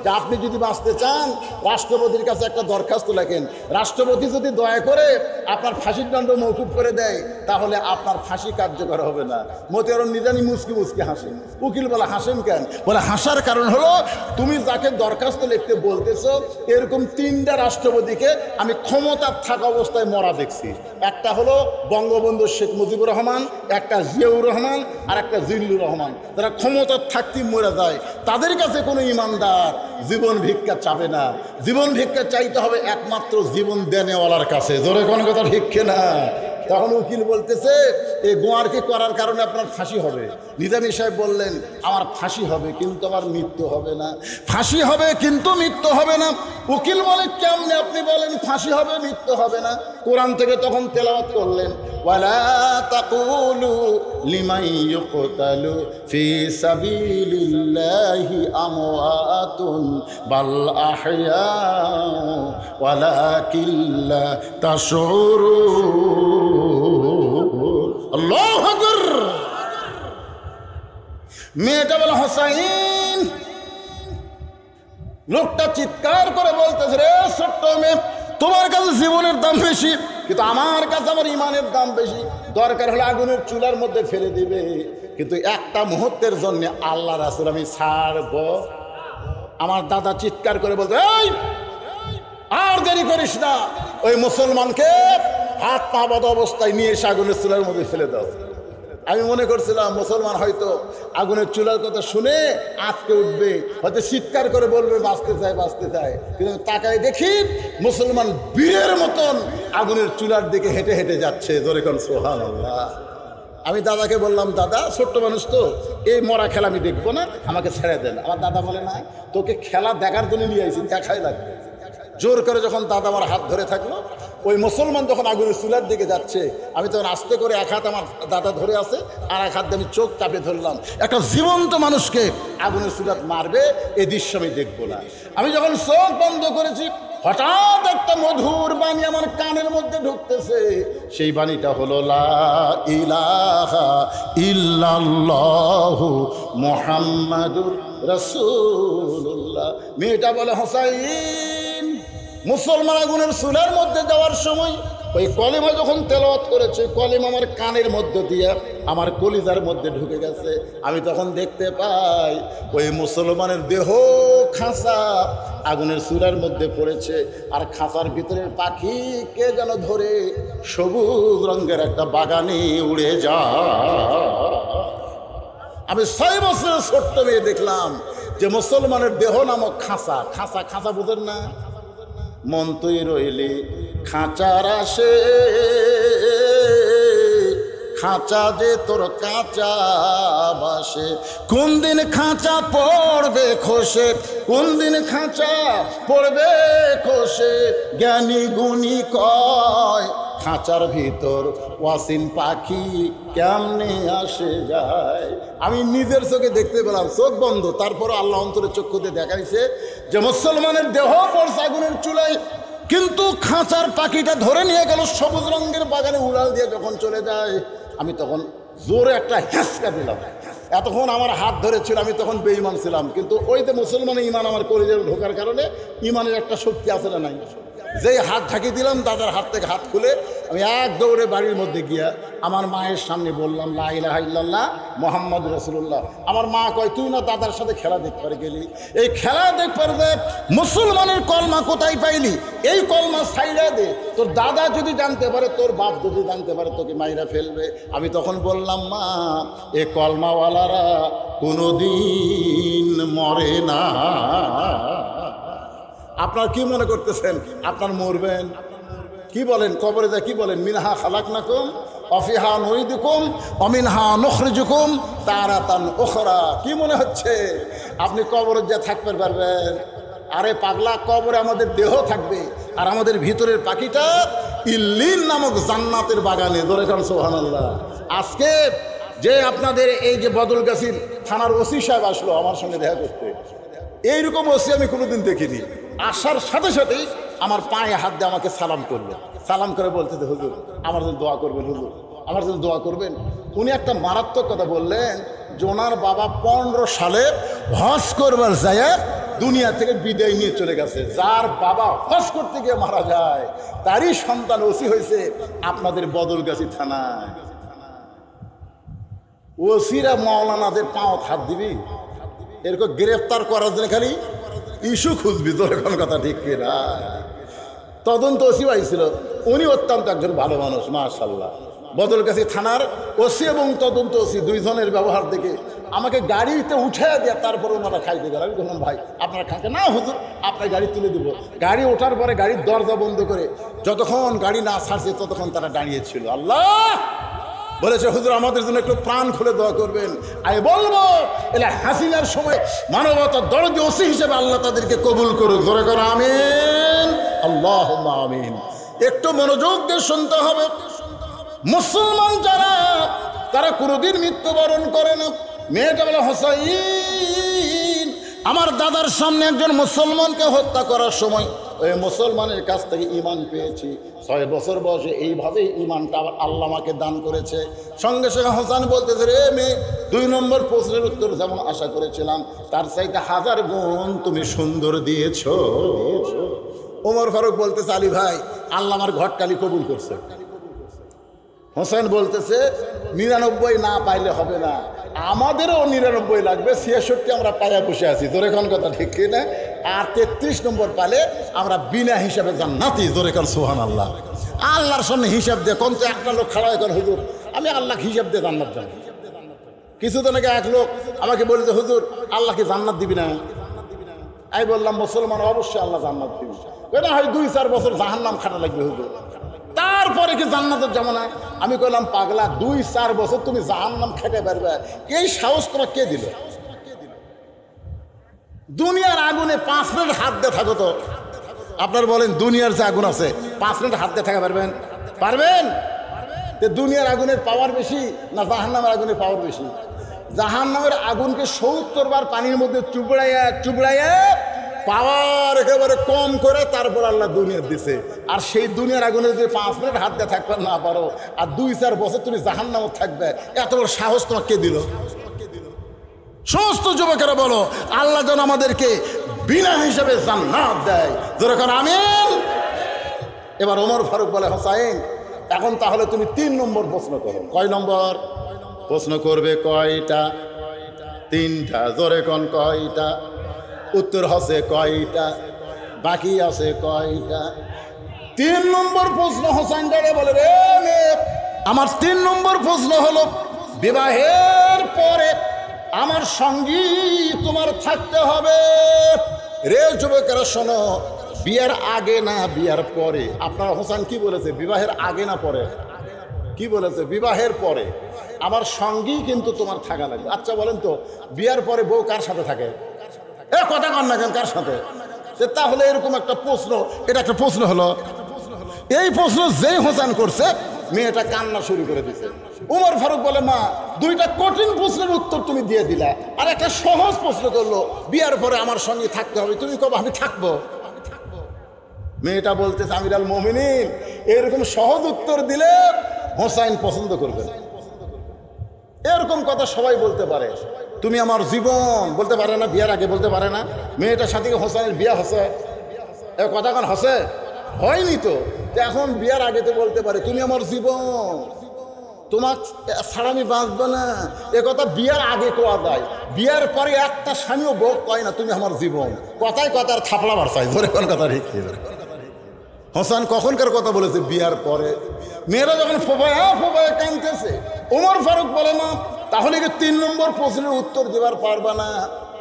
যে আপনি যদি বাঁচতে চান রাষ্ট্রপতির কাছে একটা দরখাস্ত লেখেন, রাষ্ট্রপতি যদি দয়া করে আপনার ফাঁসির দণ্ড মওকুফ করে দেয় তাহলে আপনার ফাঁসি কার্যকর হবে না। মতিউর রহমান নিজামী মুচকি মুচকি হাসেন। উকিল বলে হাসেন কেন? বলে হাসার কারণ হলো তুমি যাকে দরখাস্ত লিখতে বলতেছো এরকম 3টা রাষ্ট্রপতিকে আমি ক্ষমতার থাকা অবস্থায় মরা দেখছি। একটা হলো বঙ্গবন্ধু শেখ মুজিবুর রহমান, একটা জিয়াউর রহমান, আর একটা জিল্লুর রহমান। যারা ক্ষমতার থাকতেই মরে যায় তাদের কাছে কোনো ইমানদার জীবন ভিক্ষা চাবে না। জীবন ভিক্ষা চাইতে হবে একমাত্র জীবন দেনেওয়ালার কাছে। জোরে কোন কথা ঠিক না? তখন উকিল বলতেছে এই গোয়ারকে করার কারণে আপনার ফাঁসি হবে। নিজামী সাহেব বললেন আমার ফাঁসি হবে কিন্তু আমার মৃত্যু হবে না। ফাঁসি হবে কিন্তু মৃত্যু হবে না। উকিল বলে কেমনে আপনি বলেন ফাঁসি হবে মৃত্যু হবে না? কোরআন থেকে তখন তেলাওয়াত করলেন ওয়ালা তাকুলু লিমান ইউকতালু ফি সাবিলিল্লাহি আমওয়াতুন বাল আহইয়া ওয়ালাকিন লা তাশউরুন। আল্লাহু আকবার। মেয়েটা বলে হোসাইন, লোকটা চিৎকার করে বলতেছে রে ছোট্ট মেয়ে, তোমার কাছে জীবনের দাম বেশি কিন্তু আমার কাছে আমার ইমানের দাম বেশি। দরকার হলে আগুনের চুলার মধ্যে ফেলে দিবে, কিন্তু একটা মুহূর্তের জন্য আল্লাহ রাসূল আমি ছাড়ব। আমার দাদা চিৎকার করে বলতে এই আর দেরি করিস না, ওই মুসলমানকে হাত পা বাঁধা অবস্থায় নিয়ে এসে আগুনের চুলার মধ্যে ফেলে দাও। আমি মনে করছিলাম মুসলমান হয়তো আগুনের চুলার কথা শুনে আটকে উঠবে, হয়তো চিৎকার করে বলবে বাঁচতে চায় বাঁচতে চায়, কিন্তু তাকায় দেখি মুসলমান বীরের মতন আগুনের চুলার দিকে হেঁটে হেঁটে যাচ্ছে। জোরে কোন সুবহানাল্লাহ। আমি দাদাকে বললাম দাদা ছোট্ট মানুষ তো, এই মরা খেলা আমি দেখবো না, আমাকে ছেড়ে দেন। আমার দাদা বলে না, তোকে খেলা দেখার জন্য নিয়ে আইছি, দেখাই লাগবে। জোর করে যখন দাদা আমার হাত ধরে থাকলো, ওই মুসলমান যখন আগুনের চুলার দিকে যাচ্ছে আমি তখন আস্তে করে এক হাত আমার দাদা ধরে আছে আর এক হাত দিয়ে আমি চোখ চাপে ধরলাম। একটা জীবন্ত মানুষকে আগুনের চুলাত মারবে এই দৃশ্য আমি দেখবো না। আমি যখন চোখ বন্ধ করেছি হঠাৎ একটা মধুর বাণী আমার কানের মধ্যে ঢুকতেছে। সেই বাণীটা হলো লা ইলাহা ইল্লাল্লাহু মুহাম্মাদুর রাসূলুল্লাহ। মেয়েটা বলে হোসাইন, মুসলমান আগুনের চুলার মধ্যে যাওয়ার সময় ওই কলেমা যখন তেলাওয়াত করেছে কলেমা আমার কানের মধ্যে দিয়ে আমার কলিজার মধ্যে ঢুকে গেছে। আমি তখন দেখতে পাই ওই মুসলমানের দেহ খাঁচা আগুনের চুলার মধ্যে পড়েছে, আর খাঁচার ভিতরের পাখি কে যেন ধরে সবুজ রঙের একটা বাগানে উড়ে যায়। আমি 6 বছরের ছোট্ট মেয়ে দেখলাম যে মুসলমানের দেহ নামক খাঁচা, খাঁচা খাঁচা বুঝেন না? মন তুই রইলি খাঁচার আসে, খাঁচা যে তোর কাঁচা বাসে, কোন দিন খাঁচা পড়বে খসে, কোন দিন খাঁচা পড়বে খসে, জ্ঞানী গুণী কয় খাঁচার ভিতর ওয়াসিন পাখি কেমনে আসে যায়। আমি নিজের চোখে দেখতে পেলাম, চোখ বন্ধ, তারপর আল্লাহ অন্তরে চক্ষু দিয়ে দেখাইছে যে মুসলমানের দেহ পড়ছে আগুনের চুলায়, কিন্তু খাঁচার পাখিটা ধরে নিয়ে গেল সবুজ রঙের বাগানে উড়াল দিয়ে যখন চলে যায়, আমি তখন জোরে একটা হ্যাঁচকা দিলাম। এতক্ষণ আমার হাত ধরেছিল, আমি তখন বেঈমান ছিলাম, কিন্তু ওই যে মুসলমানের ইমান আমার কলিজায় ঢোকার কারণে ইমানের একটা শক্তি আছে না নাই, যেই হাত ঢাকি দিলাম দাদার হাত থেকে হাত খুলে আমি এক দৌড়ে বাড়ির মধ্যে গিয়া আমার মায়ের সামনে বললাম লা ইলাহা ইল্লাল্লাহ মুহাম্মদ রাসূলুল্লাহ। আমার মা কয়, তুই না দাদার সাথে খেলা দেখতে গেলি, এই খেলা দেখবার যে মুসলমানের কলমা কোথায় পাইলি, এই কলমা ছাইড়া দে, তোর দাদা যদি জানতে পারে, তোর বাপ যদি জানতে পারে, তোকে মাইরা ফেলবে। আমি তখন বললাম, মা এ কলমাওয়ালারা কোনোদিন মরে না। আপনার কি মনে করতেছেন আপনার মরবেন? কি বলেন কবরে যায়, কি বলেন, মিনহা খালাকনাকুম অফিহা নুইদুকুম অমিনহা নুখরিজুকুম তারাতান উখরা। কি মনে হচ্ছে আপনি কবরে যা থাকতে পারবেন? আরে পাগলা, কবরে আমাদের দেহ থাকবে, আর আমাদের ভিতরের পাখিটা ইল্লিন নামক জান্নাতের বাগানে। ধরে খান সুবহানাল্লাহ। আজকে যে আপনাদের এই যে বদলগাছীর থানার ওসি সাহেব আসলো আমার সঙ্গে দেখা করতে, এইরকম ওসি আমি কোনোদিন দেখিনি। আসার সাথে সাথেই আমার পায়ে হাত দিয়ে আমাকে সালাম করলেন, সালাম করে বলতে, হুজুর আমার জন্য দোয়া করবেন, হুজুর আমার জন্য দোয়া করবেন। উনি একটা মারাত্মক কথা বললেন, যে ওনার বাবা 15 সালে হজ করবার যায় দুনিয়া থেকে বিদায় নিয়ে চলে গেছে। যার বাবা হজ করতে গিয়ে মারা যায়, তারই সন্তান ওসি হয়েছে আপনাদের বদলগাছী থানায়। ওসিরা মাওলানাদের পাও হাত দিবি, এরকম গ্রেফতার করার জন্য খালি ইস্যু খুঁজবি। তোর এখন কথা ঠিক কিনা? তদন্ত ওসি আইছিল, উনি অত্যন্ত একজন ভালো মানুষ মাশাআল্লাহ। বদলগাছী থানার ওসি এবং তদন্ত ওসি দুইজনের ব্যবহার দেখে আমাকে গাড়িতে উঠে দিয়ে তারপরে ওনারা খাইতে গেল। আমি বললাম, ভাই আপনারা খাকে না? হুজুর আপনার গাড়ি তুলে দেবো। গাড়ি ওঠার পরে গাড়ির দরজা বন্ধ করে যতক্ষণ গাড়ি না ছাড়ছে ততক্ষণ তারা দাঁড়িয়েছিল। আল্লাহ বলেছে, হুজুর আমাদের জন্য একটু প্রাণ খুলে দোয়া করবেন। আমি বলবো, এলা হাসিনার সময় মানবতার দরদি ওসি হিসেবে আল্লাহ তাদেরকে কবুল করুক। জোরে করো আমিন, আল্লাহুম্মা আমিন। একটু মনোযোগ দিয়ে শুনতে হবে। মুসলমান যারা, তারা কোনোদিন মৃত্যুবরণ করে না। মেয়েটা বলে, হোসাইন আমার দাদার সামনে একজন মুসলমানকে হত্যা করার সময় ওই মুসলমানের কাছ থেকে ঈমান পেয়েছি। 6 বছর বয়সে এইভাবেই ঈমানটা আবার আল্লাহ আমাকে দান করেছে। সঙ্গে সঙ্গে হোসেন বলতেছে, রে মেয়ে, 2 নম্বর প্রশ্নের উত্তর যেমন আশা করেছিলাম তার চাইতে 1000 গুণ তুমি সুন্দর দিয়েছ। ওমর ফারুক বলতেছে, আলী ভাই আল্লাহ আমার ঘটকালি কবুল করছে। হোসেন বলতেছে, 99 না পাইলে হবে না, আমাদেরও 99 লাগবে, 66 আমরা পায়া বসে আছি। জোরে কোন কথা ঠিক কিনা? আর 33 নম্বর পালে আমরা বিনা হিসাবে জান্নাতি। জোরে কোন সুবহানাল্লাহ। আল্লাহর সামনে হিসাব দিয়ে কোন তো একটা লোক খাড়া এখন, হুজুর আমি আল্লাহকে হিসাব দিয়ে জান্নাত জানি। কিছুদিন আগে এক লোক আমাকে বলতে, হুজুর আল্লাহ কি জান্নাত দিবি না? আমি বললাম, মুসলমান অবশ্যই আল্লাহ জান্নাত দিবি, না হয় 2-4 বছর জাহান্নাম খাটা লাগবে হুজুর, তারপরে কি জান্নাতের যেমন। আমি কইলাম, পাগলা 2-4 বছর তুমি জাহান্নাম খেতে পারবে, এই সাহস তোমার কে দিল? দুনিয়ার আগুনে 5 মিনিট হাত দিয়ে থাকো তো। আপনার বলেন, দুনিয়ার যে আগুন আছে 5 মিনিট হাত দিয়ে থাকা পারবেন? পারবেন? দুনিয়ার আগুনের পাওয়ার বেশি না জাহান্নামের আগুনের পাওয়ার বেশি? জাহান্নামের আগুনকে 70 বার পানির মধ্যে চুবড়াইয়া চুবড়াইয়া পাওয়ার একেবারে কম করে তারপর আল্লাহ দুনিয়া দিছে। আর সেই দুনিয়ার আগুনে যদি 5 মিনিট হাত দিয়ে থাকবে না পারো, আর 2-4 বছর তুমি জাহান্নামে থাকবে, এত বড় সাহস তোমাকে কে দিল? সমস্ত যুবকেরা বলো, আল্লাহ যেন আমাদেরকে বিনা হিসাবে জান্নাত দেয়। যেরকম আমিন। এবার ওমর ফারুক বলে, হোসাইন এখন তাহলে তুমি 3 নম্বর প্রশ্ন করো। কয় নম্বর প্রশ্ন করবে? কয়টা? 3টা। জোরে কোন কয়টা? উত্তর হচ্ছে কয়টা, বাকি আছে কয়টা? 3 নম্বর প্রশ্ন হোসেন দাঁড়ে বলে, রে মেয়ে, আমার 3 নম্বর প্রশ্ন হলো, বিবাহের পরে আমার সঙ্গী তোমার থাকতে হবে। রে যুবকেরা শোনো, বিয়ার আগে না বিয়ার পরে? আপনার হোসেন কি বলেছে? বিবাহের আগে না পরে? কি বলেছে? বিবাহের পরে আমার সঙ্গী কিন্তু তোমার থাকা লাগবে। আচ্ছা বলেন তো, বিয়ার পরে বউ কার সাথে থাকে? কথা কন না কেন, কার সাথে? তাহলে এরকম একটা প্রশ্ন, এটা একটা প্রশ্ন হলো। এই প্রশ্ন যেই হোসেন করছে, মেয়েটা কান্না শুরু করে দিছে। উমর ফারুক বলে, মা 2টা কঠিন প্রশ্নের উত্তর তুমি দিয়ে দিলা, আর একটা সহজ প্রশ্ন করলো, বিয়ার পরে আমার সঙ্গে থাকতে হবে, তুমি কবে আমি থাকবো? মেয়েটা বলতেছে আমিরুল মুমিনিন, এরকম সহজ উত্তর দিলে হোসাইন পছন্দ করবে না। এরকম কথা সবাই বলতে পারে, তুমি আমার জীবন বলতে পারে না, বিয়ার আগে বলতে পারে না। মেয়েটার সাথে হোসাইনের বিয়া হসে, এ কথা কান হসে হয়নি তো, এখন বিয়ার আগে তো বলতে পারে তুমি আমার জীবন, তোমার ছাড়া আমি বাঁচবো না। এ কথা বিয়ার আগে কোয়া যায়, বিয়ার পরে একটা স্বামীও বউ কয় না তুমি আমার জীবন। কথায় কথার থাপড়া বাড়ছাই, ধরে কোন কথা রেখে হোসেন কখনকার কথা বলেছে বিয়ার পরে। মেয়েরা যখন ফোবায় কাঁদতেছে, ওমর ফারুক বলে না তাহলে কি 3 নম্বর প্রশ্নের উত্তর দেবার পারবা না?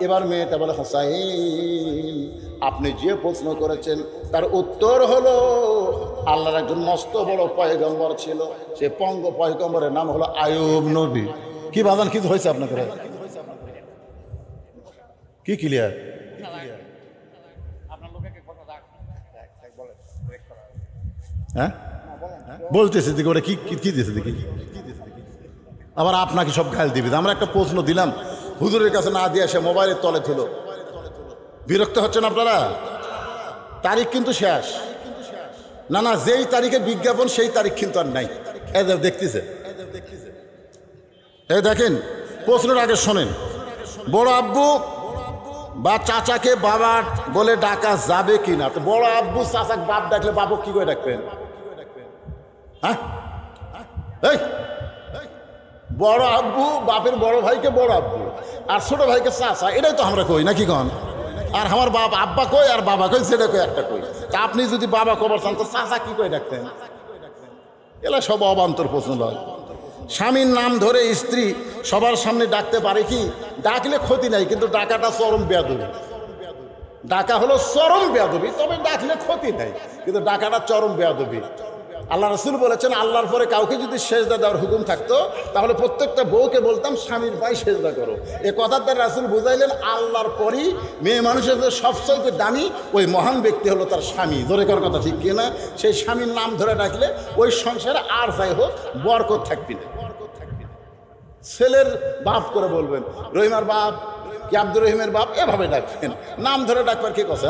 এবার মেয়েটা বলে হোসাইন আপনি যে প্রশ্ন করেছেন তার উত্তর হলো আল্লাহর একজন মস্ত বড় পয়গম্বর ছিল, সে পয়গম্বরের নাম হলো আইয়ুব নবী। কি বাজান কিছু হয়েছে আপনাদের? কি ক্লিয়ার? হ্যাঁ বলতেছে দেখি ওরা কি দিয়েছে দেখি, আবার আপনাকে সব গাল দিবে। আমরা একটা প্রশ্ন দিলাম হুজুরের কাছে না দিয়ে সে মোবাইলের তলে ছিল। বিরক্ত হচ্ছেন আপনারা? তারিখ কিন্তু শেষ না, না যেই তারিখে বিজ্ঞাপন সেই তারিখ কিন্তু আর নাই। দেখতেছে এই দেখেন, প্রশ্নের আগে শোনেন, বড় আব্বু বা চাচাকে বাবা বলে ডাকা যাবে কিনা? তো বড় আব্বু চাচাকে বাপ ডাকলে বাবু কি করে ডাকবেন? হ্যাঁ এই বড় আব্বু বাপের বড় ভাইকে বড় আব্বু আর ছোট ভাইকে চাচা, এটাই তো আমরা কই নাকি কন? আর আমার বাপ আব্বা কই আর বাবা কই, সেটা কই একটা কই। তা আপনি যদি বাবা কবর চান তো চাচা কি করে ডাকতেন? এলা সব অবান্তর প্রশ্ন নয়। স্বামীর নাম ধরে স্ত্রী সবার সামনে ডাকতে পারে কি? ডাকলে ক্ষতি নাই, কিন্তু ডাকাটা চরম বেয়াদবি। ডাকা হলো চরম বেয়াদবি, তবে ডাকলে ক্ষতি নাই, কিন্তু ডাকাটা চরম বেয়াদবি। আল্লাহ রাসূল বলেছেন আল্লাহর পরে কাউকে যদি সেজদা দেওয়ার হুকুম থাকতো তাহলে প্রত্যেকটা বউকে বলতাম স্বামীর পায়ে সেজদা করো। এ কথার দ্বারা রাসূল বুঝাইলেন আল্লাহর পরই মেয়ে মানুষের সবচাইতে দামি ওই মহান ব্যক্তি হলো তার স্বামী। ধরে করার কথা ঠিক কিনা? সেই স্বামীর নাম ধরে ডাকলে ওই সংসারে আর যাই হোক বরকত থাকবি না। ছেলের বাপ করে বলবেন, রহিমার বাপ কি আব্দুর রহিমের বাপ, এভাবে ডাকবেন। নাম ধরে ডাকবার কি কথা?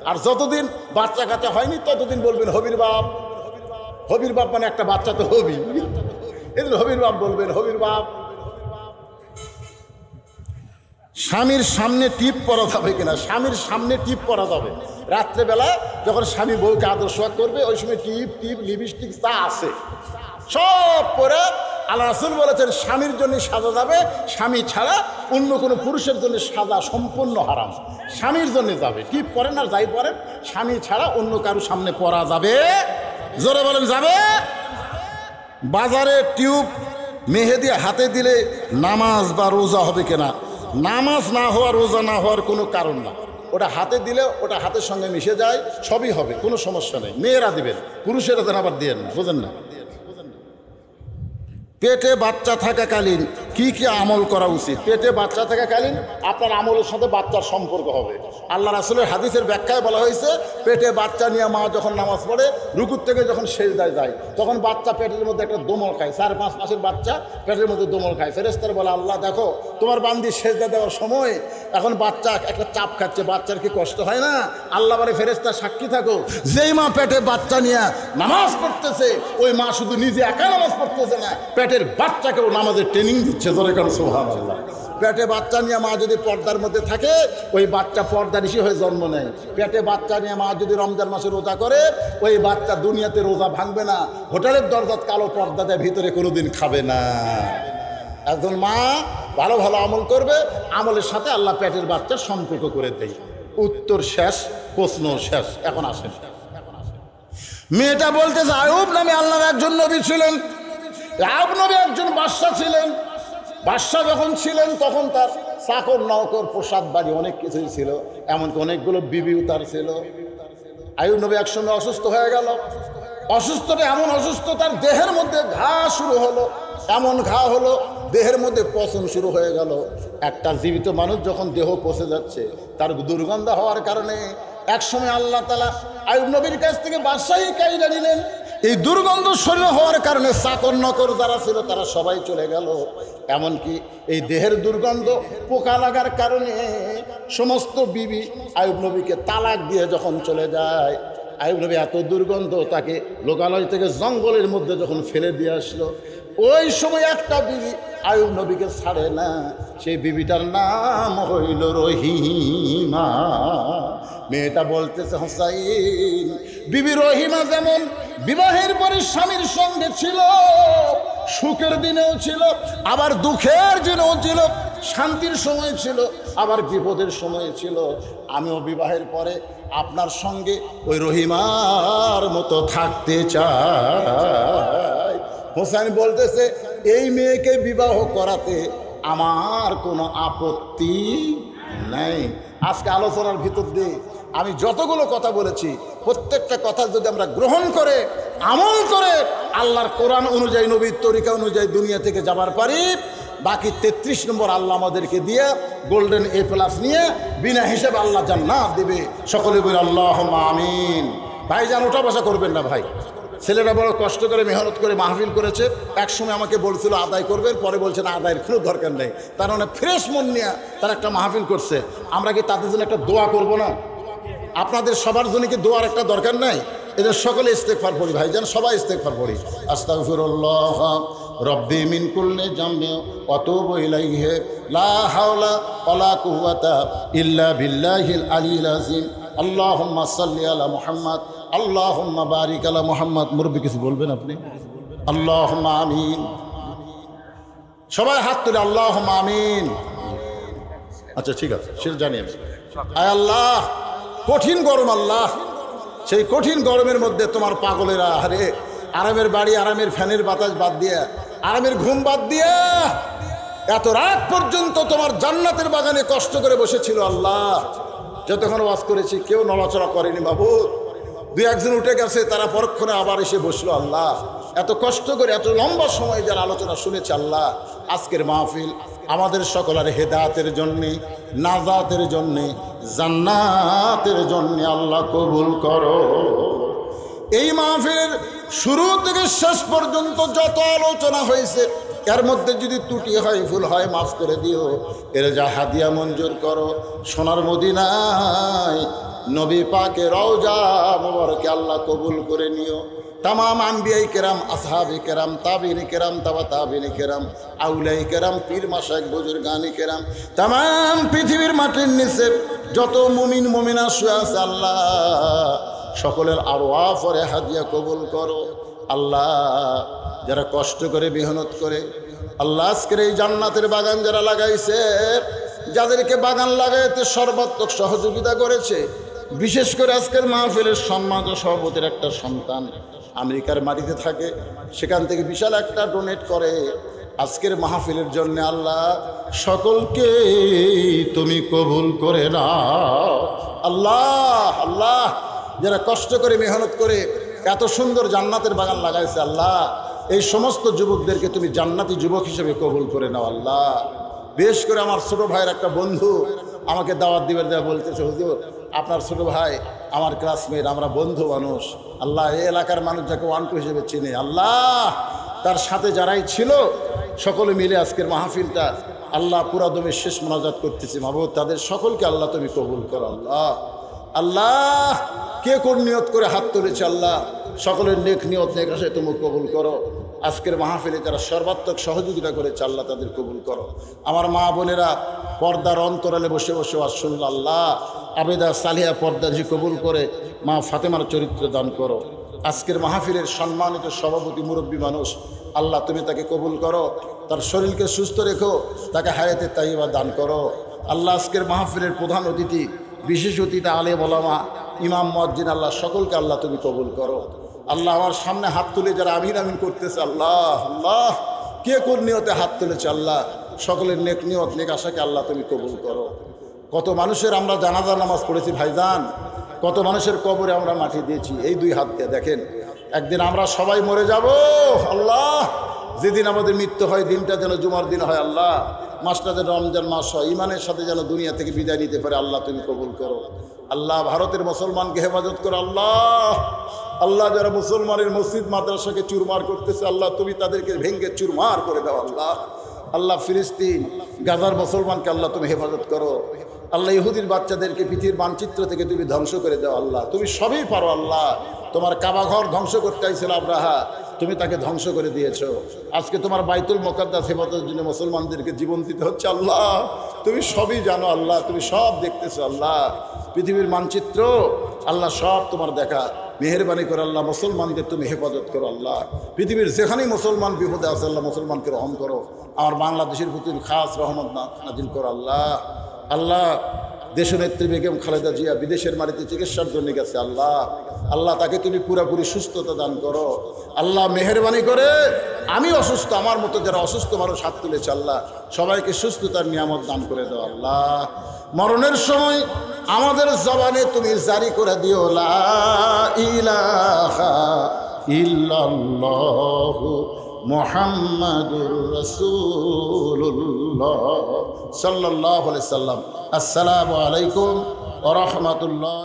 আর যতদিন বাচ্চা কাচ্চা হয়নি ততদিন বলবেন হবির বাপ। হবির বাপ মানে একটা বাচ্চা তো হবি, এদিন হবির বাপ বলবেন, হবির বাপ। স্বামীর সামনে টিপ পরা যাবে কিনা? স্বামীর সামনে টিপ পরা যাবে। রাত্রেবেলা যখন স্বামী বউকে আদর সোহাগ করবে ওই সময় টিপ লিপস্টিক যা আছে সব পরে আল্লাহ রাসূল বলেছেন স্বামীর জন্য সাজা যাবে, স্বামী ছাড়া অন্য কোনো পুরুষের জন্য সাজা সম্পূর্ণ হারাম। স্বামীর জন্য যাবে, টিপ পরেন আর যাই পরেন, স্বামী ছাড়া অন্য কারো সামনে পরা যাবে। জোরে বলেন যাবে। বাজারে টিউব মেহেদি হাতে দিলে নামাজ বা রোজা হবে কিনা? নামাজ না হওয়া রোজা না হওয়ার কোনো কারণ না। ওটা হাতে দিলে ওটা হাতের সঙ্গে মিশে যায়, সবই হবে, কোনো সমস্যা নেই। মেয়েরা দিবেন, পুরুষেরা যেন আবার দিয়েন না, বুঝেন না? পেটে বাচ্চা থাকাকালীন কি কি আমল করা উচিত? পেটে বাচ্চা থাকাকালীন আপনার আমলের সাথে বাচ্চার সম্পর্ক হবে। আল্লাহ রাসূলের হাদিসের ব্যাখ্যায় বলা হয়েছে পেটে বাচ্চা নিয়ে মা যখন নামাজ পড়ে রুকুর থেকে যখন সেজদায় যায় তখন বাচ্চা পেটের মধ্যে একটা দোমল খায়। 4-5 মাসের বাচ্চা পেটের মধ্যে দোমল খায়। ফেরেশতারা বলে আল্লাহ দেখো তোমার বান্দি সেজদা দেওয়ার সময় এখন বাচ্চা একটা চাপ খাচ্ছে, বাচ্চার কি কষ্ট হয় না? আল্লাহ বলে ফেরেশতা সাক্ষী থাকো, যেই মা পেটে বাচ্চা নিয়ে নামাজ পড়তেছে ওই মা শুধু নিজে একা নামাজ পড়তেছে না, পেটের বাচ্চাকেও নামাজের ট্রেনিং দিচ্ছে। ধরে কারণ সুবহানাল্লাহ। পেটে বাচ্চা নিয়ে মা যদি পর্দার মধ্যে থাকে ওই বাচ্চা পর্দানিশী হয়ে জন্ম নেয়। পেটে বাচ্চা নিয়ে মা যদি রমজান মাসে রোজা করে ওই বাচ্চা দুনিয়াতে রোজা ভাঙবে না, হোটেলের দরজাত কালো পর্দা দেয় ভিতরে কোনোদিন খাবে না। একজন মা ভালো ভালো আমল করবে, আমলের সাথে আল্লাহ পেটের বাচ্চার সম্পর্ক করে দেয়। উত্তর শেষ, প্রশ্ন শেষ। এখন আসেন, মেয়েটা বলতেছে আইয়ুব নামে আল্লাহর একজন নবী ছিলেন। আইয়ুব নবী একজন বাদশা ছিলেন। বাদশা যখন ছিলেন তখন তার চাকর নৌকর প্রসাদ বাড়ি অনেক কিছুই ছিল, এমনকি অনেকগুলো বিবিও তার ছিল। আইয়ুব নবী একসময় অসুস্থ হয়ে গেল। অসুস্থতা এমন অসুস্থ তার দেহের মধ্যে ঘা শুরু হলো, এমন ঘা হলো দেহের মধ্যে পচন শুরু হয়ে গেল। একটা জীবিত মানুষ যখন দেহ পচে যাচ্ছে তার দুর্গন্ধ হওয়ার কারণে একসময় আল্লাহ তাআলা আইয়ুব নবীর কাছ থেকে বাদশাহী কায়দা নিলেন। এই দুর্গন্ধ শরীর হওয়ার কারণে চাকর নকর যারা ছিল তারা সবাই চলে গেল। এমনকি এই দেহের দুর্গন্ধ পোকা লাগার কারণে সমস্ত বিবি আইয়ুব নবীকে তালাক দিয়ে যখন চলে যায় আইয়ুব নবী এত দুর্গন্ধ, তাকে লোকালয় থেকে জঙ্গলের মধ্যে যখন ফেলে দিয়ে আসলো, ওই সময় একটা বিবি আইয়ুব নবীকে ছাড়ে না। সেই বিবিটার নাম হইল রহিমা। মেয়েটা বলতেছে, হোসাইন, বিবি রহিমা যেমন বিবাহের পরে স্বামীর সঙ্গে ছিল, সুখের দিনেও ছিল, আবার দুঃখের দিনেও ছিল, শান্তির সময় ছিল, আবার বিপদের সময় ছিল, আমিও বিবাহের পরে আপনার সঙ্গে ওই রহিমার মতো থাকতে চাই। হোসেন বলতেছে, এই মেয়েকে বিবাহ করাতে আমার কোনো আপত্তি নাই। আজকে আলোচনার ভিতর দিয়ে আমি যতগুলো কথা বলেছি, প্রত্যেকটা কথা যদি আমরা গ্রহণ করে আমল করে আল্লাহর কোরআন অনুযায়ী, নবীর তরিকা অনুযায়ী দুনিয়া থেকে যাবার পারি, বাকি 33 নম্বর আল্লাহ আমাদেরকে দিয়ে গোল্ডেন A+ নিয়ে বিনা হিসেবে আল্লাহ জান্নাত দেবে। সকলে বলি আল্লাহুম্মা আমিন। ভাইজান ওঠা বসা করবেন না ভাই, ছেলেরা বড় কষ্ট করে মেহনত করে মাহফিল করেছে। একসময় আমাকে বলছিল আদায় করবেন, পরে বলছে না আদায়ের কোনো দরকার নেই। তার মানে ফ্রেশ মন নিয়ে তারা একটা মাহফিল করছে। আমরা কি তাদের জন্য একটা দোয়া করব না? আপনাদের সবার জন্য কি দোয়ার একটা দরকার নাই? এদের সকলে ইস্তেগফার পড়ি ভাইজান, সবাই ইস্তেগফার পড়ি। আস্তাগফিরুল্লাহ রব্বি মিন কুল্লি জামবি ওয়া তুবু ইলাইহি লা হাওলা ওয়ালা কুওয়াতা ইল্লা বিল্লাহিল আলিয়্যিল আযীম। আল্লাহুম্মা সাল্লি আলা মুহাম্মদ, আল্লাহুম্মা বারিক আলা মুহাম্মদ। মুরব্বি কিছু বলবেন আপনি? আল্লাহুম্মা আমিন। সবাই হাত তুলে আল্লাহুম্মা আমিন। আচ্ছা ঠিক আছে, সেটা জানি আমি। আয় আল্লাহ, কঠিন গরম আল্লাহ, সেই কঠিন গরমের মধ্যে তোমার পাগলেরা আরে আরামের বাড়ি, আরামের ফ্যানের বাতাস বাদ দিয়া, আরামের ঘুম বাদ দিয়া এত রাত পর্যন্ত তোমার জান্নাতের বাগানে কষ্ট করে বসেছিল আল্লাহ। যতক্ষণ ওয়াজ করেছি কেউ নড়াচড়া করেনি বাবু, দুই একজন উঠে গেছে, তারা পরক্ষণে আবার এসে বসলো আল্লাহ। এত কষ্ট করে এত লম্বা সময় যারা আলোচনা শুনেছে আল্লাহ, আজকের মাহফিল আমাদের সকলের হেদায়েতের জন্যে, নাজাতের জন্যে, জান্নাতের জন্যে আল্লাহ কবুল করো। এই মাহফিলের শুরু থেকে শেষ পর্যন্ত যত আলোচনা হয়েছে, এর মধ্যে যদি ত্রুটি হয়, ভুল হয়, মাফ করে দিও। এর যা হাদিয়া মঞ্জুর করো। সোনার মদিনায় নবী পাকে রওজা মুবারকে আল্লাহ কবুল করে নিও। तमाम आम्बियाई केराम, असहाबे केराम, ताबीन केराम, तबा ताबीन केराम, आउलाई केराम, पीर माशाइख बुजुर्गानी केराम, तमाम पृथिवीर माटिर निचे যত মুমিন মুমিনা শুয়ে আছে আল্লাহ সকলের আরওয়াহ পরে হাদিয়া কবুল করো আল্লাহ। যারা কষ্ট করে মেহনত করে আল্লাহ আজকের এই জান্নাতের বাগান যারা লাগাইছে, যাদেরকে বাগান লাগাইতে সর্বাত্মক সহযোগিতা করেছে, বিশেষ করে আজকের মাহফিলের সম্মানিত সভাপতির একটা সন্তান আমেরিকার মাটিতে থাকে, সেখান থেকে বিশাল একটা ডোনেট করে আজকের মাহফিলের জন্য আল্লাহ সকলকে তুমি কবুল করে নাও আল্লাহ। আল্লাহ যারা কষ্ট করে মেহনত করে এত সুন্দর জান্নাতের বাগান লাগাইছে আল্লাহ, এই সমস্ত যুবকদেরকে তুমি জান্নাতি যুবক হিসেবে কবুল করে নাও আল্লাহ। বেশ করে আমার ছোট ভাইয়ের একটা বন্ধু আমাকে দাওয়াত দিবার দেওয়া বলতেছে, হুজুর আপনার ছোট ভাই আমার ক্লাসমেট, আমরা বন্ধু মানুষ আল্লাহ, এই এলাকার মানুষ যাকে ওয়ান্টু হিসেবে চিনে আল্লাহ, তার সাথে যারাই ছিল সকলে মিলে আজকের মাহফিলটা আল্লাহ পুরা দমে শেষ মোনাজাত করতেছি মাহবুব, তাদের সকলকে আল্লাহ তুমি কবুল করো আল্লাহ। আল্লাহ কে কোন নিয়ত করে হাত তুলেছে আল্লাহ সকলের নেক নিয়ত নেক আশায় তুমি কবুল করো। আজকের মাহফিলে যারা সর্বাত্মক সহযোগিতা করেছে আল্লাহ তাদের কবুল করো। আমার মা বোনেরা পর্দার অন্তরালে বসে বসে ওয়াজ শুনল আল্লাহ, আবেদা সালিহা পর্দাজি কবুল করে মা ফাতেমার চরিত্র দান করো। আজকের মাহফিলের সম্মানিত সভাপতি মুরব্বী মানুষ আল্লাহ তুমি তাকে কবুল করো, তার শরীরকে সুস্থ রেখো, তাকে হায়াতে তাইবা দান করো আল্লাহ। আজকের মাহফিলের প্রধান অতিথি, বিশেষ অতিথি আলেম ওলামা, ইমাম মুয়াজ্জিন আল্লাহ সকলকে আল্লাহ তুমি কবুল করো আল্লাহ। আমার সামনে হাত তুলে যারা আমিন আমিন করতেছে আল্লাহ, আল্লাহ কে কোন নিয়তে হাত তুলেছে আল্লাহ সকলের নেক নিয়ত নেক আশাকে আল্লাহ তুমি কবুল করো। কত মানুষের আমরা জানাজা নামাজ পড়েছি ভাইজান, কত মানুষের কবরে আমরা মাটি দিয়েছি এই দুই হাত দিয়ে। দেখেন একদিন আমরা সবাই মরে যাব আল্লাহ, যেদিন আমাদের মৃত্যু হয় দিনটা যেন জুমার দিন হয় আল্লাহ, মাসটা যেন রমজান মাস হয়, ইমানের সাথে যেন দুনিয়া থেকে বিদায় নিতে পারে আল্লাহ তুমি কবুল করো আল্লাহ। ভারতের মুসলমানকে হেফাজত করো আল্লাহ। আল্লাহ যারা মুসলমানের মসজিদ মাদ্রাসাকে চুরমার করতেছে আল্লাহ তুমি তাদেরকে ভেঙ্গে চুরমার করে দাও আল্লাহ। আল্লাহ ফিলিস্তিন গাজার মুসলমানকে আল্লাহ তুমি হেফাজত করো আল্লাহ ইহুদির বাচ্চাদেরকে পৃথিবীর মানচিত্র থেকে তুমি ধ্বংস করে দাও আল্লাহ। তুমি সবই পারো আল্লাহ। তোমার কাবা ঘর ধ্বংস করতে আইছিল আব্রাহা, তুমি তাকে ধ্বংস করে দিয়েছো। আজকে তোমার বাইতুল মুকাদ্দাস হেফাজতের জন্য মুসলমানদেরকে জীবন দিতে হচ্ছে আল্লাহ। তুমি সবই জানো আল্লাহ, তুমি সব দেখতেছো আল্লাহ। পৃথিবীর মানচিত্র আল্লাহ সব তোমার দেখা। মেহেরবানি করে আল্লাহ মুসলমানদের তুমি হেফাজত করো আল্লাহ। পৃথিবীর যেখানেই মুসলমান বিপদে আছে আল্লাহ মুসলমানকে রহম করো। আমার বাংলাদেশের প্রতি খাস রহমত নাজিল করো আল্লাহ। আল্লাহ দেশনেত্রী বেগম খালেদা জিয়া বিদেশের মাটিতে চিকিৎসার জন্য গেছে আল্লাহ। আল্লাহ তাকে তুমি পুরোপুরি সুস্থতা দান করো আল্লাহ। মেহেরবানি করে আমি অসুস্থ, আমার মতো যারা অসুস্থ মানুষ হাত তুলেছে আল্লাহ, সবাইকে সুস্থতার নিয়ামত দান করে দাও আল্লাহ। মরণের সময় আমাদের জবানে তুমি জারি করে দিও লা ইলাহা ইল্লাল্লাহু মুহাম্মাদুর রাসূলুল্লাহ সাল্লাল্লাহু আলাইহি সাল্লাম। আসসালামু আলাইকুম ওয়া রাহমাতুল্লাহ।